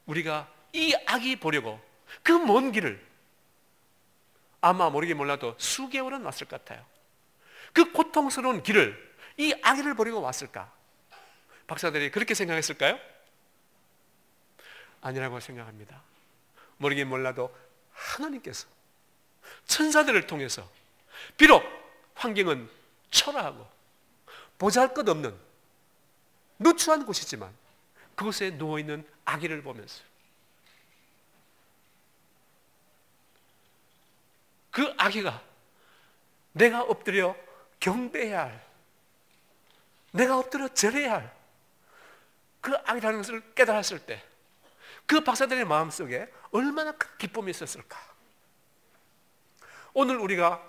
우리가 이 아기 보려고 그 먼 길을 아마 모르게 몰라도 수개월은 왔을 것 같아요. 그 고통스러운 길을 이 아기를 버리고 왔을까? 박사들이 그렇게 생각했을까요? 아니라고 생각합니다. 모르긴 몰라도 하나님께서 천사들을 통해서 비록 환경은 초라하고 보잘것없는 누추한 곳이지만 그곳에 누워있는 아기를 보면서 그 아기가 내가 엎드려 경배해야 할, 내가 엎드려 절해야 할 그 아기라는 것을 깨달았을 때 그 박사들의 마음속에 얼마나 큰 기쁨이 있었을까? 오늘 우리가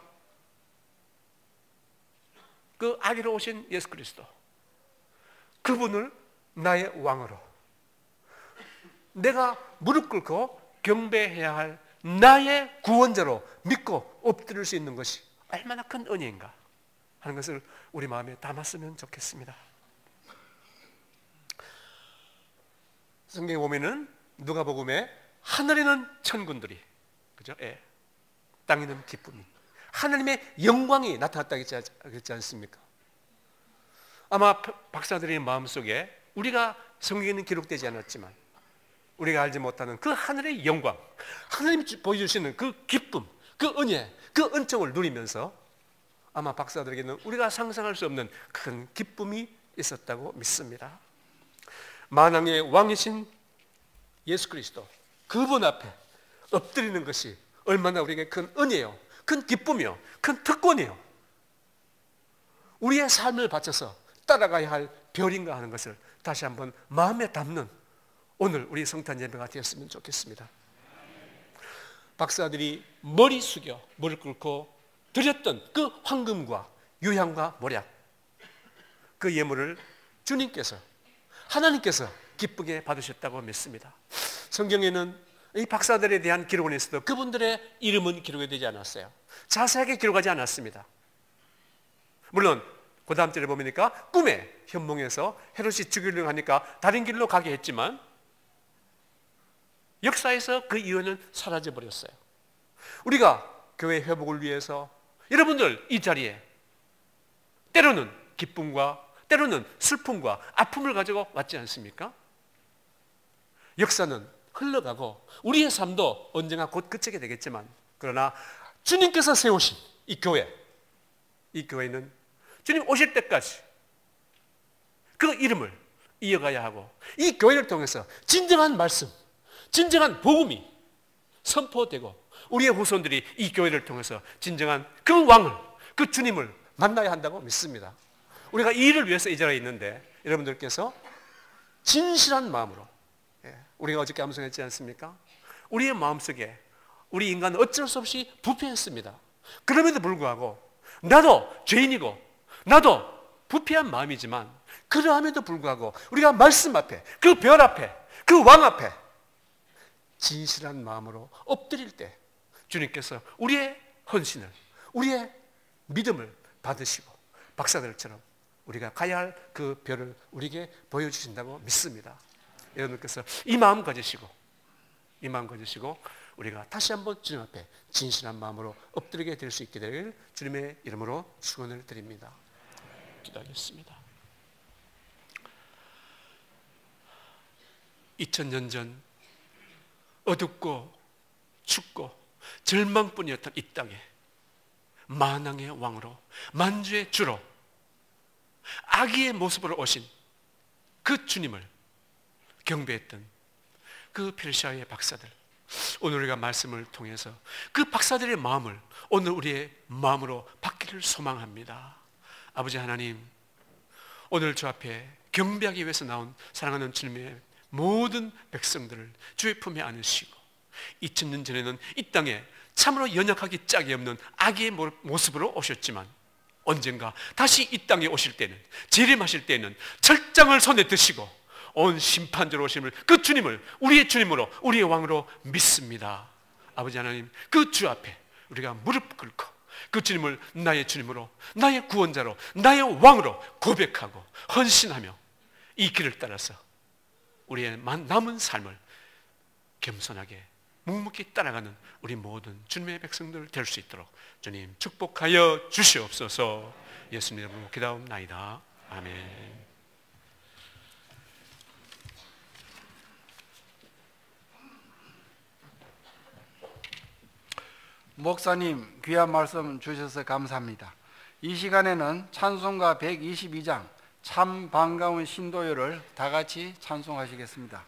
그 아기로 오신 예수 그리스도, 그분을 나의 왕으로, 내가 무릎 꿇고 경배해야 할 나의 구원자로 믿고 엎드릴 수 있는 것이 얼마나 큰 은혜인가 하는 것을 우리 마음에 담았으면 좋겠습니다. 성경에 보면은 누가복음에 하늘에는 천군들이, 그죠? 예. 땅에는 기쁨이, 하나님의 영광이 나타났다고 했지 않습니까? 아마 박사들의 마음속에 우리가 성경에는 기록되지 않았지만 우리가 알지 못하는 그 하늘의 영광, 하나님이 보여주시는 그 기쁨, 그 은혜, 그 은총을 누리면서 아마 박사들에게는 우리가 상상할 수 없는 큰 기쁨이 있었다고 믿습니다. 만왕의 왕이신 예수 그리스도, 그분 앞에 엎드리는 것이 얼마나 우리에게 큰 은혜요, 큰 기쁨이요, 큰 특권이요, 우리의 삶을 바쳐서 따라가야 할 별인가 하는 것을 다시 한번 마음에 담는 오늘 우리 성탄 예배가 되었으면 좋겠습니다. 박사들이 머리 숙여 무릎 꿇고 드렸던 그 황금과 유향과 모략, 그 예물을 주님께서, 하나님께서 기쁘게 받으셨다고 믿습니다. 성경에는 이 박사들에 대한 기록은 있어도 그분들의 이름은 기록이 되지 않았어요. 자세하게 기록하지 않았습니다. 물론 그 다음 절에 보니까 꿈에 현몽에서 헤롯이 죽이려고 하니까 다른 길로 가게 했지만 역사에서 그 이유는 사라져 버렸어요. 우리가 교회 회복을 위해서 여러분들 이 자리에 때로는 기쁨과 때로는 슬픔과 아픔을 가지고 왔지 않습니까? 역사는 흘러가고 우리의 삶도 언젠가 곧 그치게 되겠지만, 그러나 주님께서 세우신 이 교회, 이 교회는 주님 오실 때까지 그 이름을 이어가야 하고, 이 교회를 통해서 진정한 말씀, 진정한 복음이 선포되고 우리의 후손들이 이 교회를 통해서 진정한 그 왕을, 그 주님을 만나야 한다고 믿습니다. 우리가 이 일을 위해서 이 자리에 있는데 여러분들께서 진실한 마음으로, 우리가 어저께 암송했지 않습니까? 우리의 마음속에 우리 인간은 어쩔 수 없이 부패했습니다. 그럼에도 불구하고 나도 죄인이고 나도 부패한 마음이지만 그러함에도 불구하고 우리가 말씀 앞에, 그 별 앞에, 그 왕 앞에 진실한 마음으로 엎드릴 때 주님께서 우리의 헌신을, 우리의 믿음을 받으시고 박사들처럼 우리가 가야 할 그 별을 우리에게 보여주신다고 믿습니다. 여러분께서 이 마음 가지시고 우리가 다시 한번 주님 앞에 진실한 마음으로 엎드리게 될 수 있게 되길 주님의 이름으로 축원을 드립니다. 기도하겠습니다. 2000년 전 어둡고 춥고 절망뿐이었던 이 땅에 만왕의 왕으로, 만주의 주로, 아기의 모습으로 오신 그 주님을 경배했던 그 페르시아의 박사들, 오늘 우리가 말씀을 통해서 그 박사들의 마음을 오늘 우리의 마음으로 받기를 소망합니다. 아버지 하나님, 오늘 주 앞에 경배하기 위해서 나온 사랑하는 주님의 모든 백성들을 주의 품에 안으시고 2000년 전에는 이 땅에 참으로 연약하기 짝이 없는 아기의 모습으로 오셨지만 언젠가 다시 이 땅에 오실 때는, 재림하실 때는 철장을 손에 드시고 온 심판자로 오심을, 그 주님을 우리의 주님으로, 우리의 왕으로 믿습니다. 아버지 하나님, 그 주 앞에 우리가 무릎 꿇고 그 주님을 나의 주님으로, 나의 구원자로, 나의 왕으로 고백하고 헌신하며 이 길을 따라서 우리의 남은 삶을 겸손하게 묵묵히 따라가는 우리 모든 주님의 백성들 될 수 있도록 주님 축복하여 주시옵소서. 예수님 이름으로 기도하옵나이다. 아멘. 목사님 귀한 말씀 주셔서 감사합니다. 이 시간에는 찬송가 122장 참 반가운 신도요를 다 같이 찬송하시겠습니다.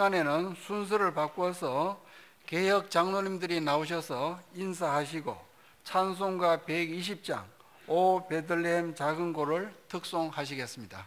시간에는 순서를 바꾸어서 개혁 장로님들이 나오셔서 인사하시고 찬송가 120장 오 베들레헴 작은 고를 특송하시겠습니다.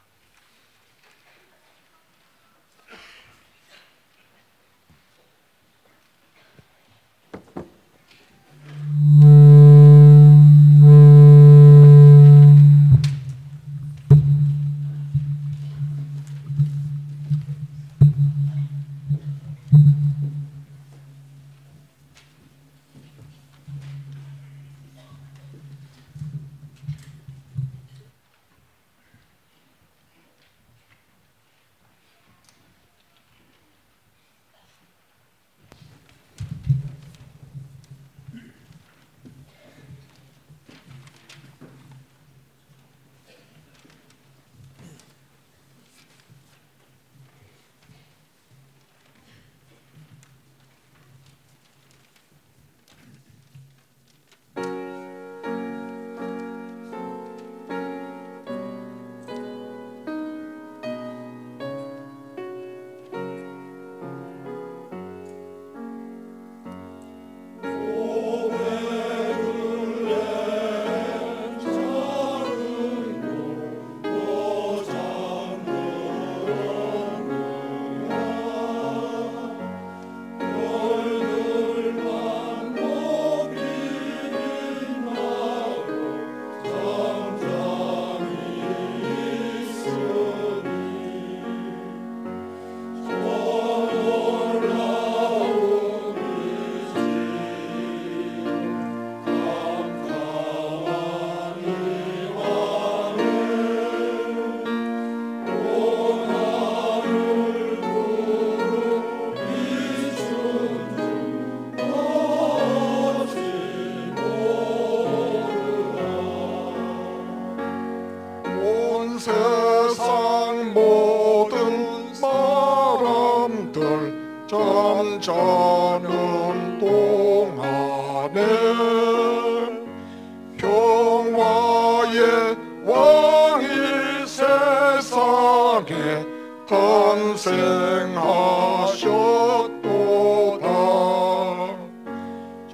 온 세상 모든 사람들 잠자는 동안에 평화의 왕이 세상에 탄생하셨도다.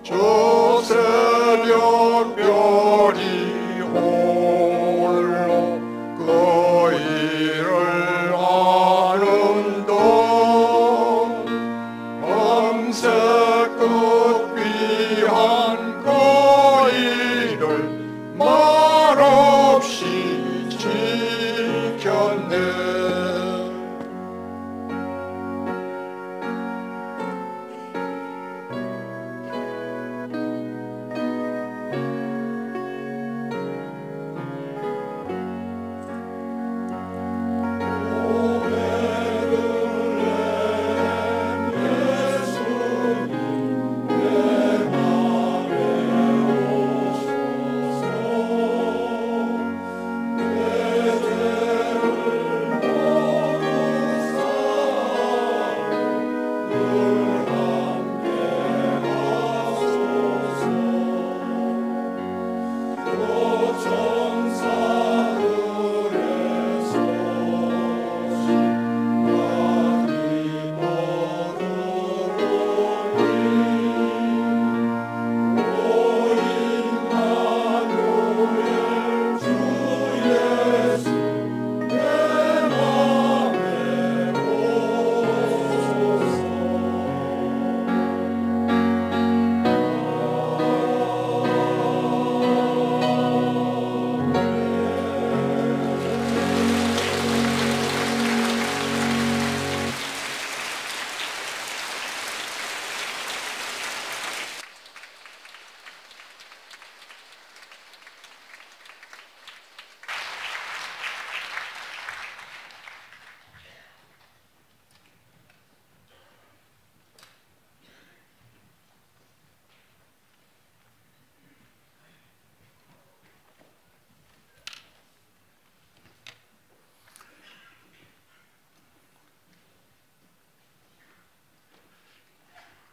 저 새벽 별이 홀로 그 일을 아는다. 밤새껏 귀한 그 일을 말없이 지켰네.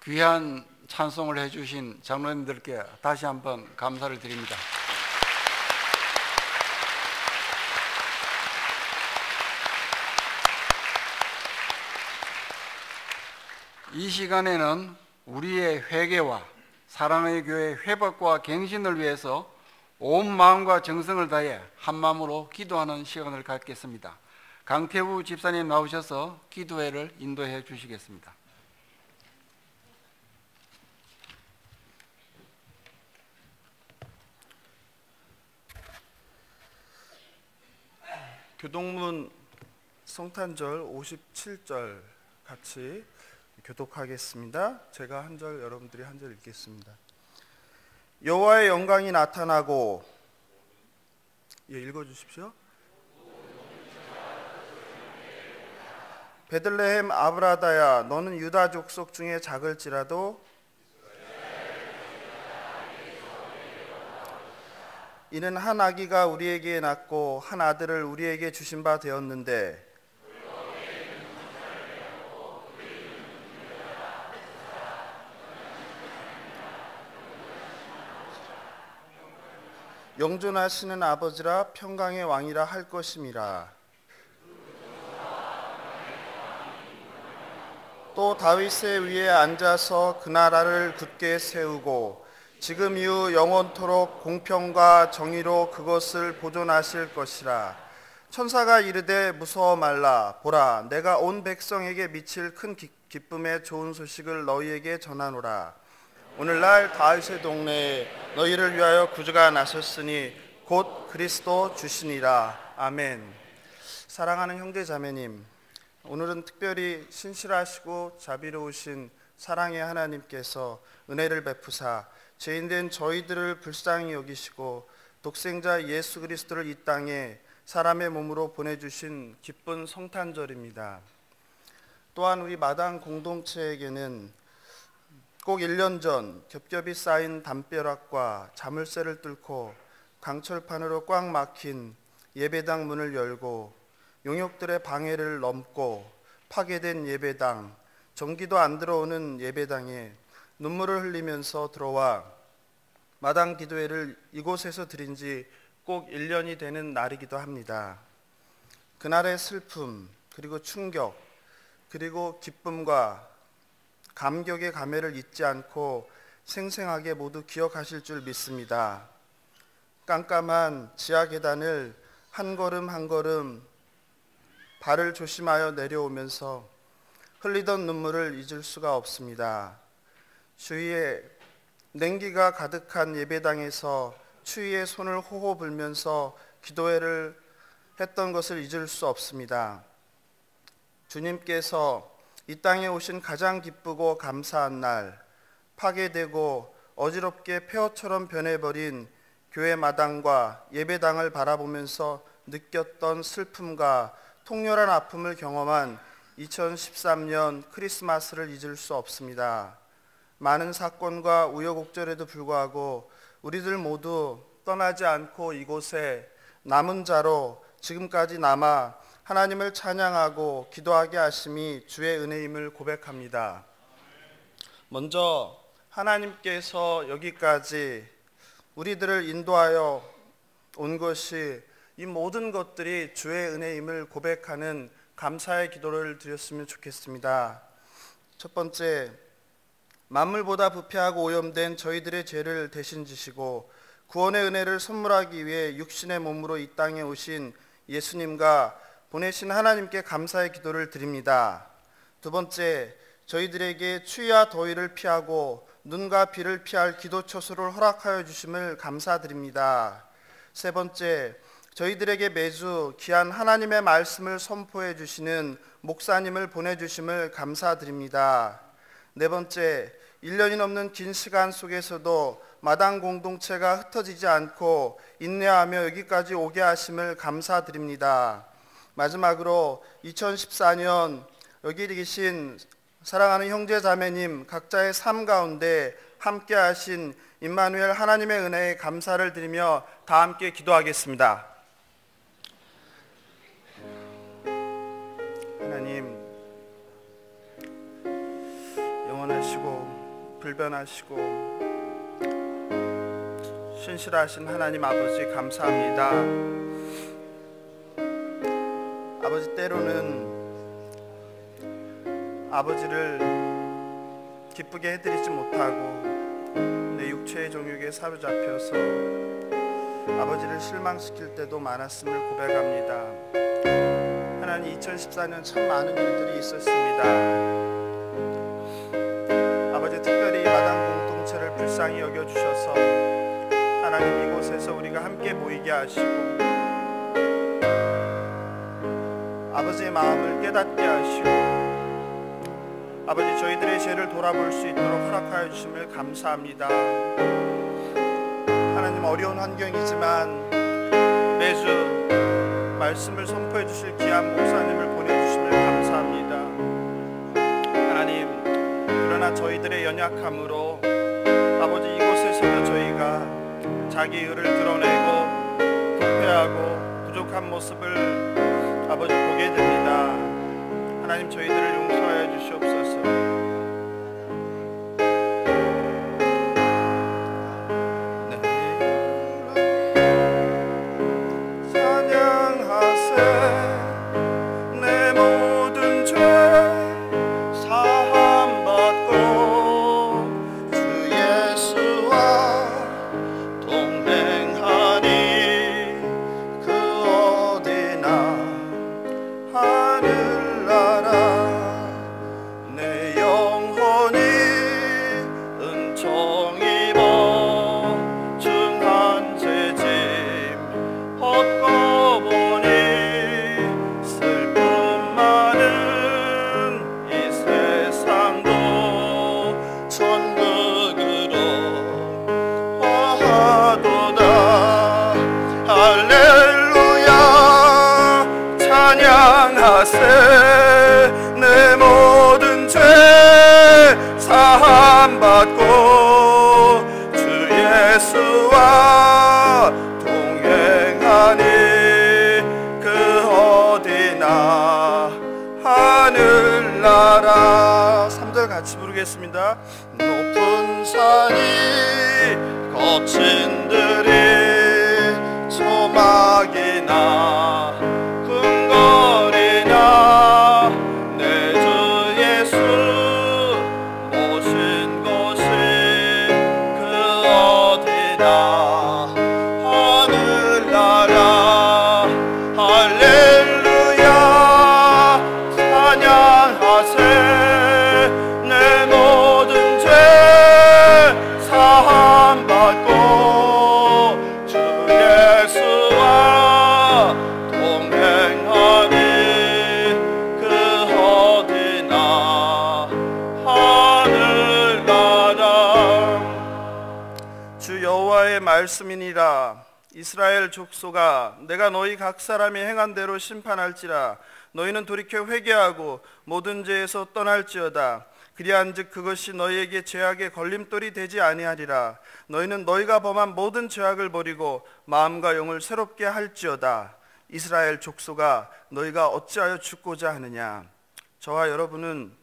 귀한 찬송을 해주신 장로님들께 다시 한번 감사를 드립니다. 이 시간에는 우리의 회개와 사랑의 교회 회복과 갱신을 위해서 온 마음과 정성을 다해 한마음으로 기도하는 시간을 갖겠습니다. 강태우 집사님 나오셔서 기도회를 인도해 주시겠습니다. 교동문 성탄절 57절 같이 교독하겠습니다. 제가 한 절, 여러분들이 한 절 읽겠습니다. 여호와의 영광이 나타나고, 읽어주십시오. 베들레헴 아브라다야, 너는 유다 족속 중에 작을지라도 이는 한 아기가 우리에게 낳고 한 아들을 우리에게 주신 바 되었는데 영존하시는 아버지라 평강의 왕이라 할 것임이라. 또 다윗의 위에 앉아서 그 나라를 굳게 세우고 지금 이후 영원토록 공평과 정의로 그것을 보존하실 것이라. 천사가 이르되 무서워 말라. 보라, 내가 온 백성에게 미칠 큰 기쁨의 좋은 소식을 너희에게 전하노라. 오늘날 다윗의 동네에 너희를 위하여 구주가 나섰으니 곧 그리스도 주시니라. 아멘. 사랑하는 형제 자매님, 오늘은 특별히 신실하시고 자비로우신 사랑의 하나님께서 은혜를 베푸사 죄인된 저희들을 불쌍히 여기시고 독생자 예수 그리스도를 이 땅에 사람의 몸으로 보내주신 기쁜 성탄절입니다. 또한 우리 마당 공동체에게는 꼭 1년 전 겹겹이 쌓인 담벼락과 자물쇠를 뚫고 강철판으로 꽉 막힌 예배당 문을 열고 용역들의 방해를 넘고 파괴된 예배당, 전기도 안 들어오는 예배당에 눈물을 흘리면서 들어와 마당 기도회를 이곳에서 드린 지 꼭 1년이 되는 날이기도 합니다. 그날의 슬픔, 그리고 충격, 그리고 기쁨과 감격의 감회를 잊지 않고 생생하게 모두 기억하실 줄 믿습니다. 깜깜한 지하 계단을 한 걸음 한 걸음 발을 조심하여 내려오면서 흘리던 눈물을 잊을 수가 없습니다. 주위에 냉기가 가득한 예배당에서 추위에 손을 호호 불면서 기도회를 했던 것을 잊을 수 없습니다. 주님께서 이 땅에 오신 가장 기쁘고 감사한 날, 파괴되고 어지럽게 폐허처럼 변해버린 교회 마당과 예배당을 바라보면서 느꼈던 슬픔과 통렬한 아픔을 경험한 2013년 크리스마스를 잊을 수 없습니다. 많은 사건과 우여곡절에도 불구하고 우리들 모두 떠나지 않고 이곳에 남은 자로 지금까지 남아 하나님을 찬양하고 기도하게 하심이 주의 은혜임을 고백합니다. 먼저 하나님께서 여기까지 우리들을 인도하여 온 것이 이 모든 것들이 주의 은혜임을 고백하는 감사의 기도를 드렸으면 좋겠습니다. 첫 번째, 만물보다 부패하고 오염된 저희들의 죄를 대신 지시고 구원의 은혜를 선물하기 위해 육신의 몸으로 이 땅에 오신 예수님과 보내신 하나님께 감사의 기도를 드립니다. 두 번째, 저희들에게 추위와 더위를 피하고 눈과 비를 피할 기도처소를 허락하여 주심을 감사드립니다. 세 번째, 저희들에게 매주 귀한 하나님의 말씀을 선포해 주시는 목사님을 보내주심을 감사드립니다. 네 번째, 1년이 넘는 긴 시간 속에서도 마당 공동체가 흩어지지 않고 인내하며 여기까지 오게 하심을 감사드립니다. 마지막으로 2014년 여기 계신 사랑하는 형제 자매님 각자의 삶 가운데 함께 하신 임마누엘 하나님의 은혜에 감사를 드리며 다 함께 기도하겠습니다. 하나님, 영원하시고 불변하시고 신실하신 하나님 아버지 감사합니다. 아버지, 때로는 아버지를 기쁘게 해드리지 못하고 내 육체의 정욕에 사로잡혀서 아버지를 실망시킬 때도 많았음을 고백합니다. 하나님, 2014년 참 많은 일들이 있었습니다. 아버지, 특별히 마당 공동체를 불쌍히 여겨주셔서 하나님 이곳에서 우리가 함께 모이게 하시고 아버지의 마음을 깨닫게 하시고 아버지, 저희들의 죄를 돌아볼 수 있도록 허락하여 주심을 감사합니다. 하나님, 어려운 환경이지만 매주 말씀을 선포해 주실 귀한 목사님을 보내주심을 감사합니다. 하나님, 그러나 저희들의 연약함으로 아버지 이곳에서도 저희가 자기 의를 드러내고 부패하고 부족한 모습을 아버지 보게 됩니다. 하나님, 저희들을 용서하여 주시옵소서. 찬양하세 내 모든 죄 사함받고 주 예수와 동행하니 그 어디나 하늘나라 내 영혼이 은총 입어 중한 죄짐 헛거보니 슬픔 많은 이 세상도 천국으로 화하도다. 할렐루야 찬양하세 내 모든 죄 사함받고 주 예수와 동행하니 같이 부르겠습니다. 높은 산이 거친 들이 소막이나 궁궐이나 내 주 예수 모신 곳이 그 어디나 하늘나라 할렐루야 찬양하세 내 모든 죄 사함받고 주 예수와 동행하니 그 어디나 하늘나라. 주 여호와의 말씀이니라. 이스라엘 족속아, 내가 너희 각 사람이 행한 대로 심판할지라. 너희는 돌이켜 회개하고 모든 죄에서 떠날지어다. 그리한즉 그것이 너희에게 죄악의 걸림돌이 되지 아니하리라. 너희는 너희가 범한 모든 죄악을 버리고 마음과 영을 새롭게 할지어다. 이스라엘 족속아, 너희가 어찌하여 죽고자 하느냐. 저와 여러분은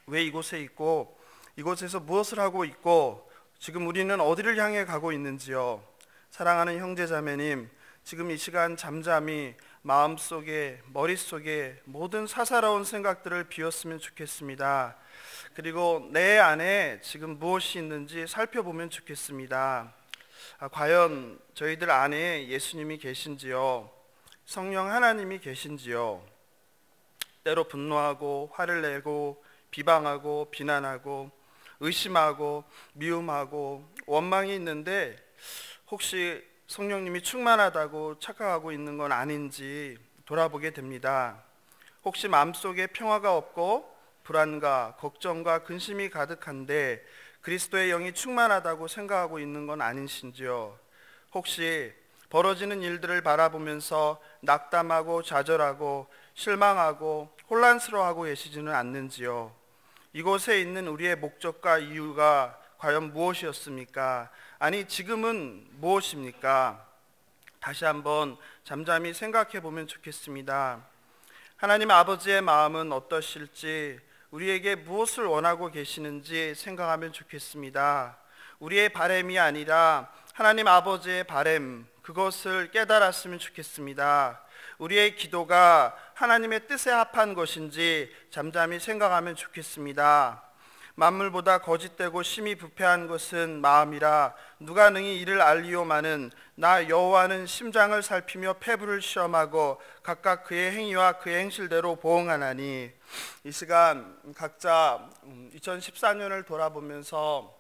왜 이곳에 있고 이곳에서 무엇을 하고 있고 지금 우리는 어디를 향해 가고 있는지요. 사랑하는 형제자매님, 지금 이 시간 잠잠히 마음속에 머릿속에 모든 사사로운 생각들을 비웠으면 좋겠습니다. 그리고 내 안에 지금 무엇이 있는지 살펴보면 좋겠습니다. 과연 저희들 안에 예수님이 계신지요? 성령 하나님이 계신지요? 때로 분노하고 화를 내고 비방하고 비난하고 의심하고 미움하고 원망이 있는데 혹시 성령님이 충만하다고 착각하고 있는 건 아닌지 돌아보게 됩니다. 혹시 마음속에 평화가 없고 불안과 걱정과 근심이 가득한데 그리스도의 영이 충만하다고 생각하고 있는 건 아니신지요? 혹시 벌어지는 일들을 바라보면서 낙담하고 좌절하고 실망하고 혼란스러워하고 계시지는 않는지요? 이곳에 있는 우리의 목적과 이유가 과연 무엇이었습니까? 아니 지금은 무엇입니까? 다시 한번 잠잠히 생각해 보면 좋겠습니다. 하나님 아버지의 마음은 어떠실지, 우리에게 무엇을 원하고 계시는지 생각하면 좋겠습니다. 우리의 바램이 아니라 하나님 아버지의 바램, 그것을 깨달았으면 좋겠습니다. 우리의 기도가 하나님의 뜻에 합한 것인지 잠잠히 생각하면 좋겠습니다. 만물보다 거짓되고 심히 부패한 것은 마음이라 누가 능히 이를 알리오마는 나 여호와는 심장을 살피며 폐부를 시험하고 각각 그의 행위와 그의 행실대로 보응하나니. 이 시간 각자 2014년을 돌아보면서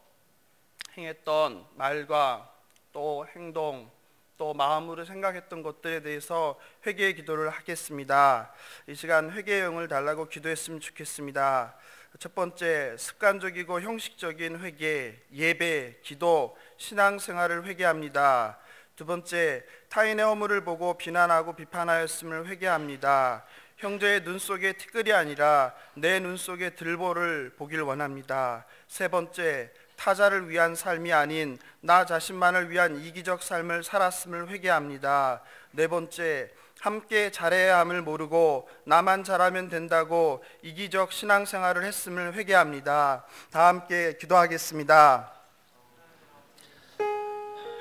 행했던 말과 또 행동 또 마음으로 생각했던 것들에 대해서 회개의 기도를 하겠습니다. 이 시간 회개의 영을 달라고 기도했으면 좋겠습니다. 첫 번째, 습관적이고 형식적인 회개, 예배, 기도, 신앙생활을 회개합니다. 두 번째, 타인의 허물을 보고 비난하고 비판하였음을 회개합니다. 형제의 눈 속에 티끌이 아니라 내 눈 속에 들보를 보길 원합니다. 세 번째, 타자를 위한 삶이 아닌 나 자신만을 위한 이기적 삶을 살았음을 회개합니다. 네 번째, 함께 잘해야 함을 모르고 나만 잘하면 된다고 이기적 신앙생활을 했음을 회개합니다. 다 함께 기도하겠습니다.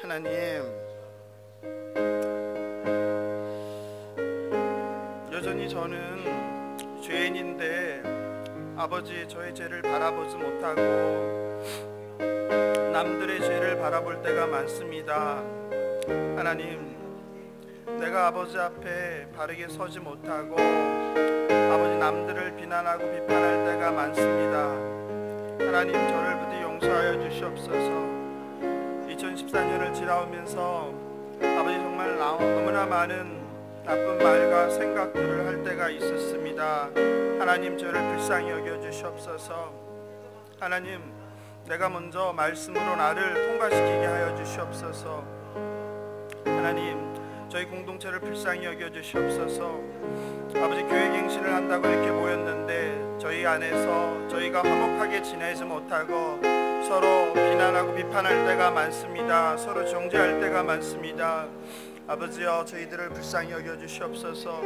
하나님, 여전히 저는 죄인인데 아버지 저의 죄를 바라보지 못하고 남들의 죄를 바라볼 때가 많습니다. 하나님, 내가 아버지 앞에 바르게 서지 못하고 아버지 남들을 비난하고 비판할 때가 많습니다. 하나님, 저를 부디 용서하여 주시옵소서. 2014년을 지나오면서 아버지 정말 너무나 많은 나쁜 말과 생각들을 할 때가 있었습니다. 하나님, 저를 불쌍히 여겨 주시옵소서. 하나님, 내가 먼저 말씀으로 나를 통과시키게 하여 주시옵소서. 하나님, 저희 공동체를 불쌍히 여겨 주시옵소서. 아버지, 교회갱신을 한다고 이렇게 모였는데 저희 안에서 저희가 화목하게 지내지 못하고 서로 비난하고 비판할 때가 많습니다. 서로 정죄할 때가 많습니다. 아버지여, 저희들을 불쌍히 여겨 주시옵소서.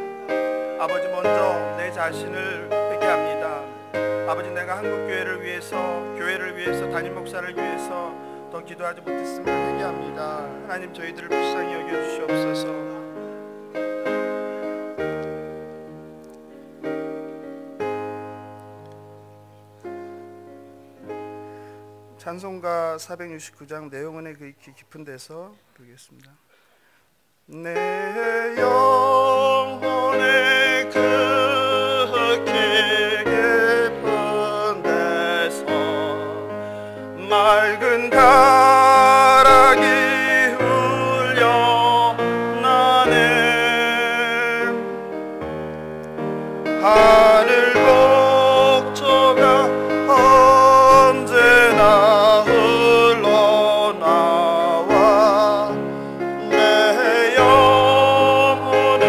아버지, 먼저 내 자신을 회개합니다. 아버지, 내가 한국교회를 위해서, 교회를 위해서, 담임 목사를 위해서 더 기도하지 못했음을 회개합니다. 하나님, 저희들을 불쌍히 여겨주시옵소서. 찬송가 469장 내용은 그 깊은 데서 부르겠습니다. 내 영혼의 극히 깊은 데서 맑은 가락이 울려나네. 하늘 곡조가 언제나 흘러나와 내 영혼을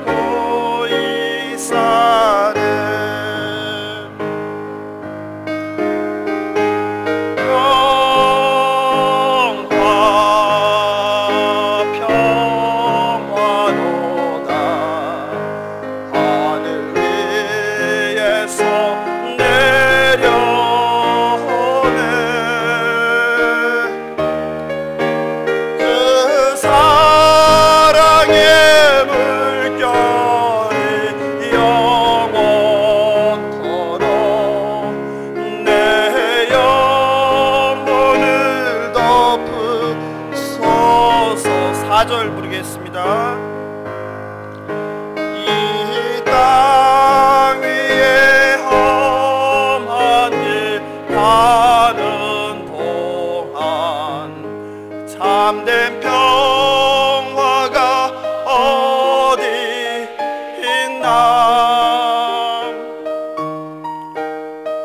고이 싸네. 평화로다. 하늘 위에서 내려오네. 그 사랑의 물결이 영원토록 내 영혼을 덮으소서. 4절 부르겠습니다. 이 땅 위에 험한 길 가는 동안 참된 평화가 어디 있나.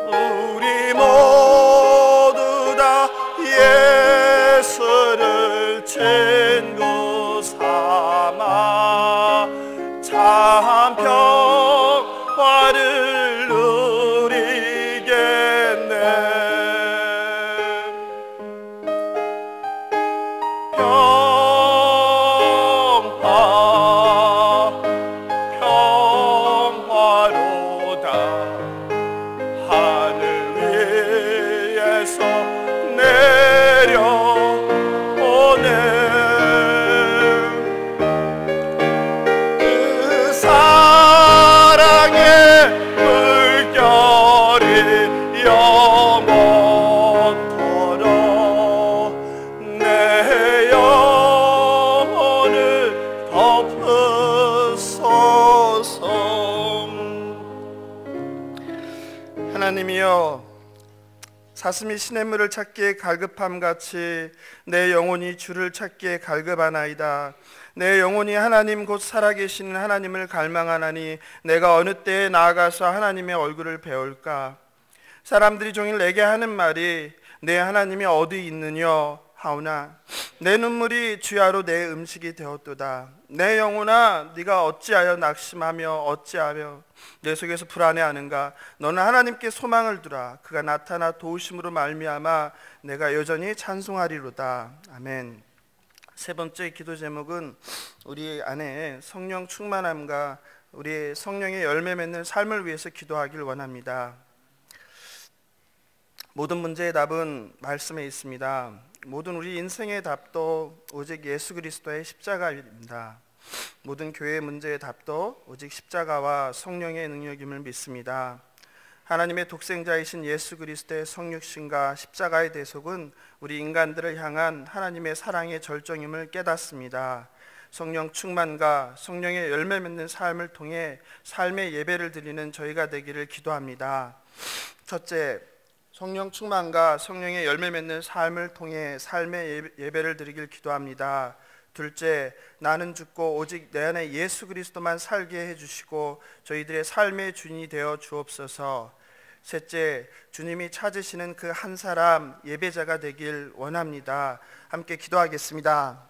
우리 모두 다 예수를 친구 삼아 참 평화를 누리겠네. 평화로다. 하늘 위에서 내려오네. 그 사랑의 물결이 영원토록 내 영혼을 덮으소서. 하나님이여, 사슴이 시냇물을 찾기에 갈급함같이 내 영혼이 주를 찾기에 갈급하나이다. 내 영혼이 하나님 곧 살아계시는 하나님을 갈망하나니 내가 어느 때에 나아가서 하나님의 얼굴을 배울까. 사람들이 종일 내게 하는 말이 내 하나님이 어디 있느냐 하오나 내 눈물이 주야로 내 음식이 되었도다. 내 영혼아, 네가 어찌하여 낙심하며 어찌하며 내 속에서 불안해하는가. 너는 하나님께 소망을 두라. 그가 나타나 도우심으로 말미암아 내가 여전히 찬송하리로다. 아멘. 세 번째 기도 제목은 우리 안에 성령 충만함과 우리 성령의 열매 맺는 삶을 위해서 기도하길 원합니다. 모든 문제의 답은 말씀에 있습니다. 모든 우리 인생의 답도 오직 예수 그리스도의 십자가입니다. 모든 교회의 문제의 답도 오직 십자가와 성령의 능력임을 믿습니다. 하나님의 독생자이신 예수 그리스도의 성육신과 십자가의 대속은 우리 인간들을 향한 하나님의 사랑의 절정임을 깨닫습니다. 성령 충만과 성령의 열매 맺는 삶을 통해 삶의 예배를 드리는 저희가 되기를 기도합니다. 첫째, 성령 충만과 성령의 열매 맺는 삶을 통해 삶의 예배를 드리길 기도합니다. 둘째, 나는 죽고 오직 내 안에 예수 그리스도만 살게 해주시고 저희들의 삶의 주인이 되어 주옵소서. 셋째, 주님이 찾으시는 그 한 사람 예배자가 되길 원합니다. 함께 기도하겠습니다.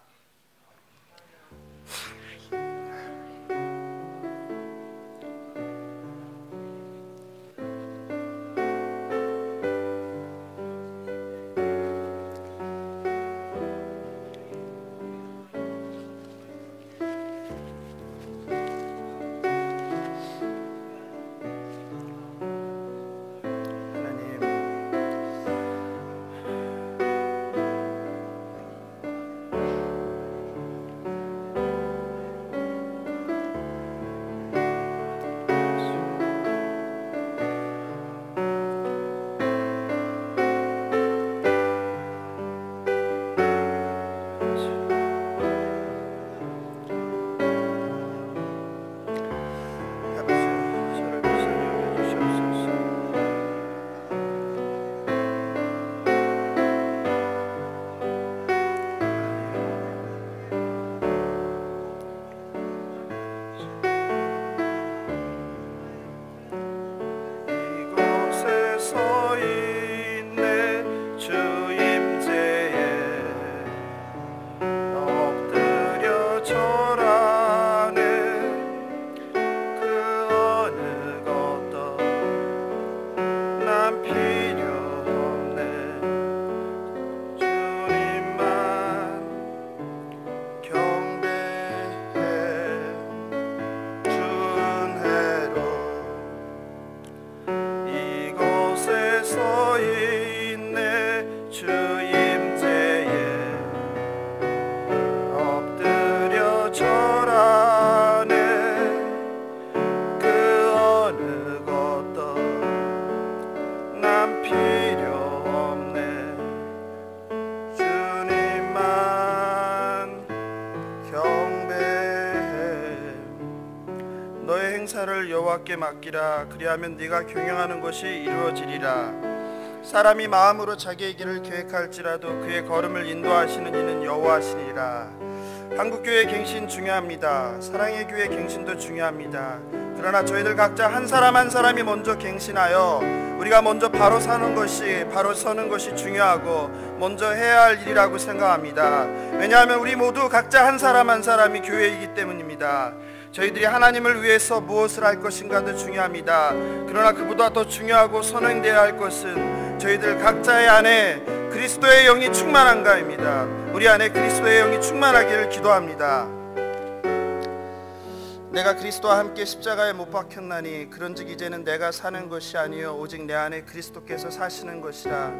너의 행사를 여호와께 맡기라. 그리하면 네가 경영하는 것이 이루어지리라. 사람이 마음으로 자기의 길을 계획할지라도 그의 걸음을 인도하시는 이는 여호와시니라. 한국교회 갱신 중요합니다. 사랑의 교회 갱신도 중요합니다. 그러나 저희들 각자 한 사람 한 사람이 먼저 갱신하여 우리가 먼저 바로 서는 것이 중요하고 먼저 해야 할 일이라고 생각합니다. 왜냐하면 우리 모두 각자 한 사람 한 사람이 교회이기 때문입니다. 저희들이 하나님을 위해서 무엇을 할 것인가도 중요합니다. 그러나 그보다 더 중요하고 선행되어야 할 것은 저희들 각자의 안에 그리스도의 영이 충만한가입니다. 우리 안에 그리스도의 영이 충만하기를 기도합니다. 내가 그리스도와 함께 십자가에 못 박혔나니 그런즉 이제는 내가 사는 것이 아니요 오직 내 안에 그리스도께서 사시는 것이라.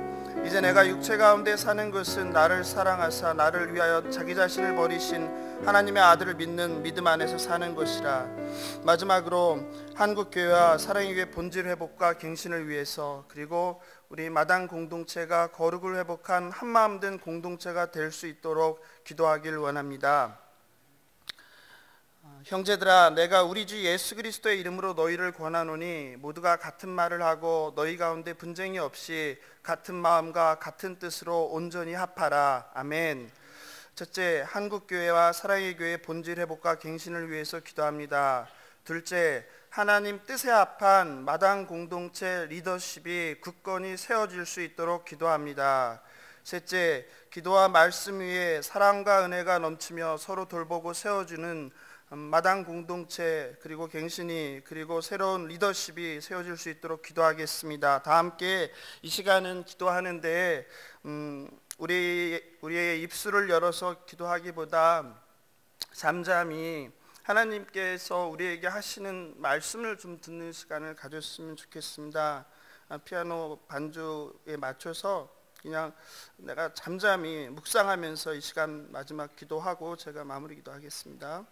이제 내가 육체 가운데 사는 것은 나를 사랑하사 나를 위하여 자기 자신을 버리신 하나님의 아들을 믿는 믿음 안에서 사는 것이라. 마지막으로 한국교회와 사랑의 교회 본질 회복과 갱신을 위해서, 그리고 우리 마당 공동체가 거룩을 회복한 한마음 된 공동체가 될 수 있도록 기도하길 원합니다. 형제들아, 내가 우리 주 예수 그리스도의 이름으로 너희를 권하노니 모두가 같은 말을 하고 너희 가운데 분쟁이 없이 같은 마음과 같은 뜻으로 온전히 합하라. 아멘. 첫째, 한국교회와 사랑의 교회 본질 회복과 갱신을 위해서 기도합니다. 둘째, 하나님 뜻에 합한 마당 공동체 리더십이 굳건히 세워질 수 있도록 기도합니다. 셋째, 기도와 말씀 위에 사랑과 은혜가 넘치며 서로 돌보고 세워주는 마당 공동체, 그리고 갱신이, 그리고 새로운 리더십이 세워질 수 있도록 기도하겠습니다. 다 함께 이 시간은 기도하는데 우리의 입술을 열어서 기도하기보다 잠잠히 하나님께서 우리에게 하시는 말씀을 좀 듣는 시간을 가졌으면 좋겠습니다. 피아노 반주에 맞춰서 그냥 내가 잠잠히 묵상하면서 이 시간 마지막 기도하고 제가 마무리 기도하겠습니다.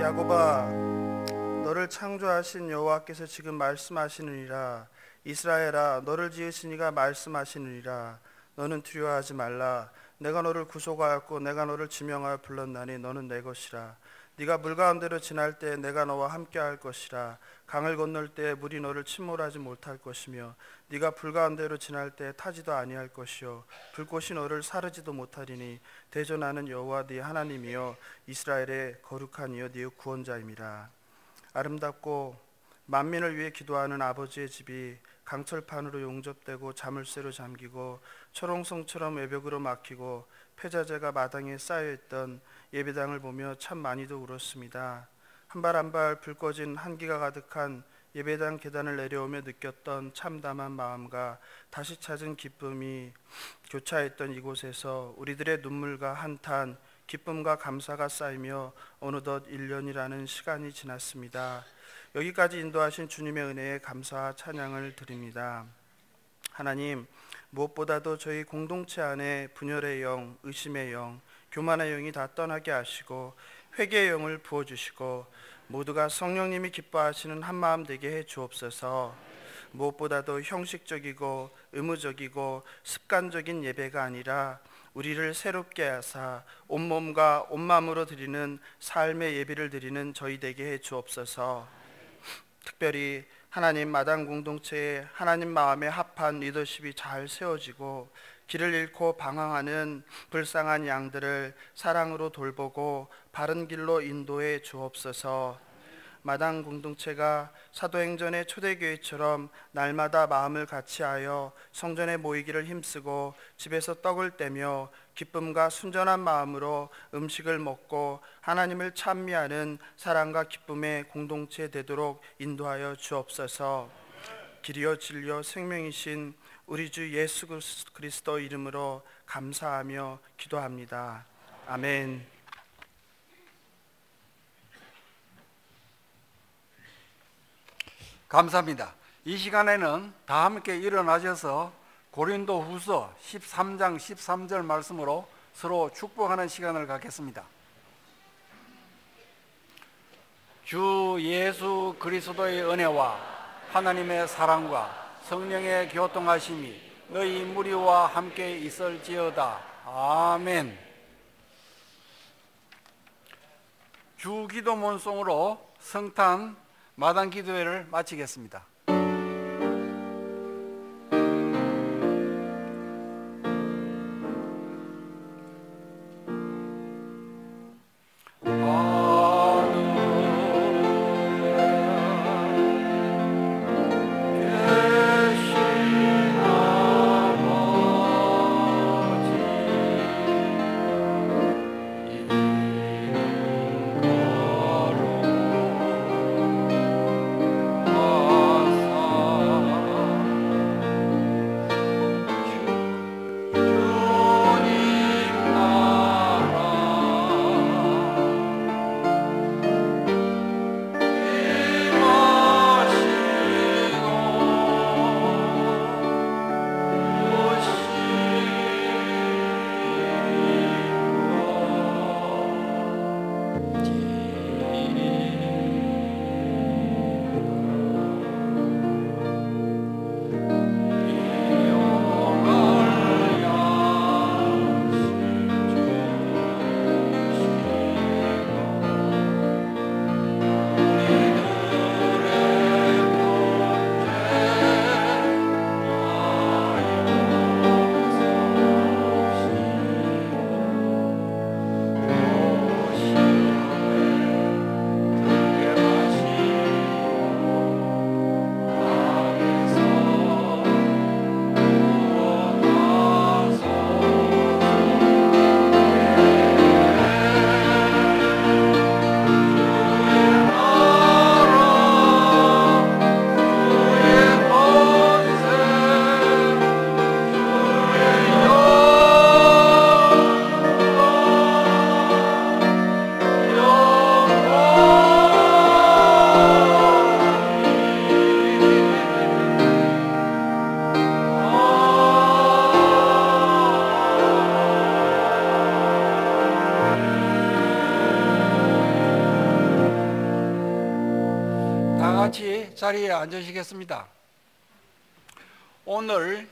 야곱아, 너를 창조하신 여호와께서 지금 말씀하시느니라. 이스라엘아, 너를 지으신 이가 말씀하시느니라. 너는 두려워하지 말라. 내가 너를 구속하였고 내가 너를 지명하여 불렀나니 너는 내 것이라. 네가 물 가운데로 지날 때 내가 너와 함께할 것이라. 강을 건널 때 물이 너를 침몰하지 못할 것이며 네가 불 가운데로 지날 때 타지도 아니할 것이요 불꽃이 너를 사르지도 못하리니 대저 나는 여호와 네 하나님이여 이스라엘의 거룩한 이여 네 구원자임이라. 아름답고 만민을 위해 기도하는 아버지의 집이 강철판으로 용접되고 자물쇠로 잠기고 초롱성처럼 외벽으로 막히고 폐자재가 마당에 쌓여있던 예배당을 보며 참 많이도 울었습니다. 한 발 한 발 불 꺼진 한기가 가득한 예배당 계단을 내려오며 느꼈던 참담한 마음과 다시 찾은 기쁨이 교차했던 이곳에서 우리들의 눈물과 한탄, 기쁨과 감사가 쌓이며 어느덧 1년이라는 시간이 지났습니다. 여기까지 인도하신 주님의 은혜에 감사와 찬양을 드립니다. 하나님, 무엇보다도 저희 공동체 안에 분열의 영, 의심의 영, 교만의 영이 다 떠나게 하시고 회개의 영을 부어주시고 모두가 성령님이 기뻐하시는 한마음 되게 해 주옵소서. 무엇보다도 형식적이고 의무적이고 습관적인 예배가 아니라 우리를 새롭게 하사 온몸과 온마음으로 드리는 삶의 예배를 드리는 저희 되게 해 주옵소서. 특별히 하나님 마당 공동체에 하나님 마음에 합한 리더십이 잘 세워지고 길을 잃고 방황하는 불쌍한 양들을 사랑으로 돌보고 바른 길로 인도해 주옵소서. 마당 공동체가 사도행전의 초대교회처럼 날마다 마음을 같이하여 성전에 모이기를 힘쓰고 집에서 떡을 떼며 기쁨과 순전한 마음으로 음식을 먹고 하나님을 찬미하는 사랑과 기쁨의 공동체 되도록 인도하여 주옵소서. 길이요 진리요 생명이신 우리 주 예수 그리스도 이름으로 감사하며 기도합니다. 아멘. 감사합니다. 이 시간에는 다 함께 일어나셔서 고린도 후서 13장 13절 말씀으로 서로 축복하는 시간을 갖겠습니다. 주 예수 그리스도의 은혜와 하나님의 사랑과 성령의 교통하심이 너희 무리와 함께 있을지어다. 아멘. 주 기도문송으로 성탄 마당 기도회를 마치겠습니다. 자리에 앉으시겠습니다. 오늘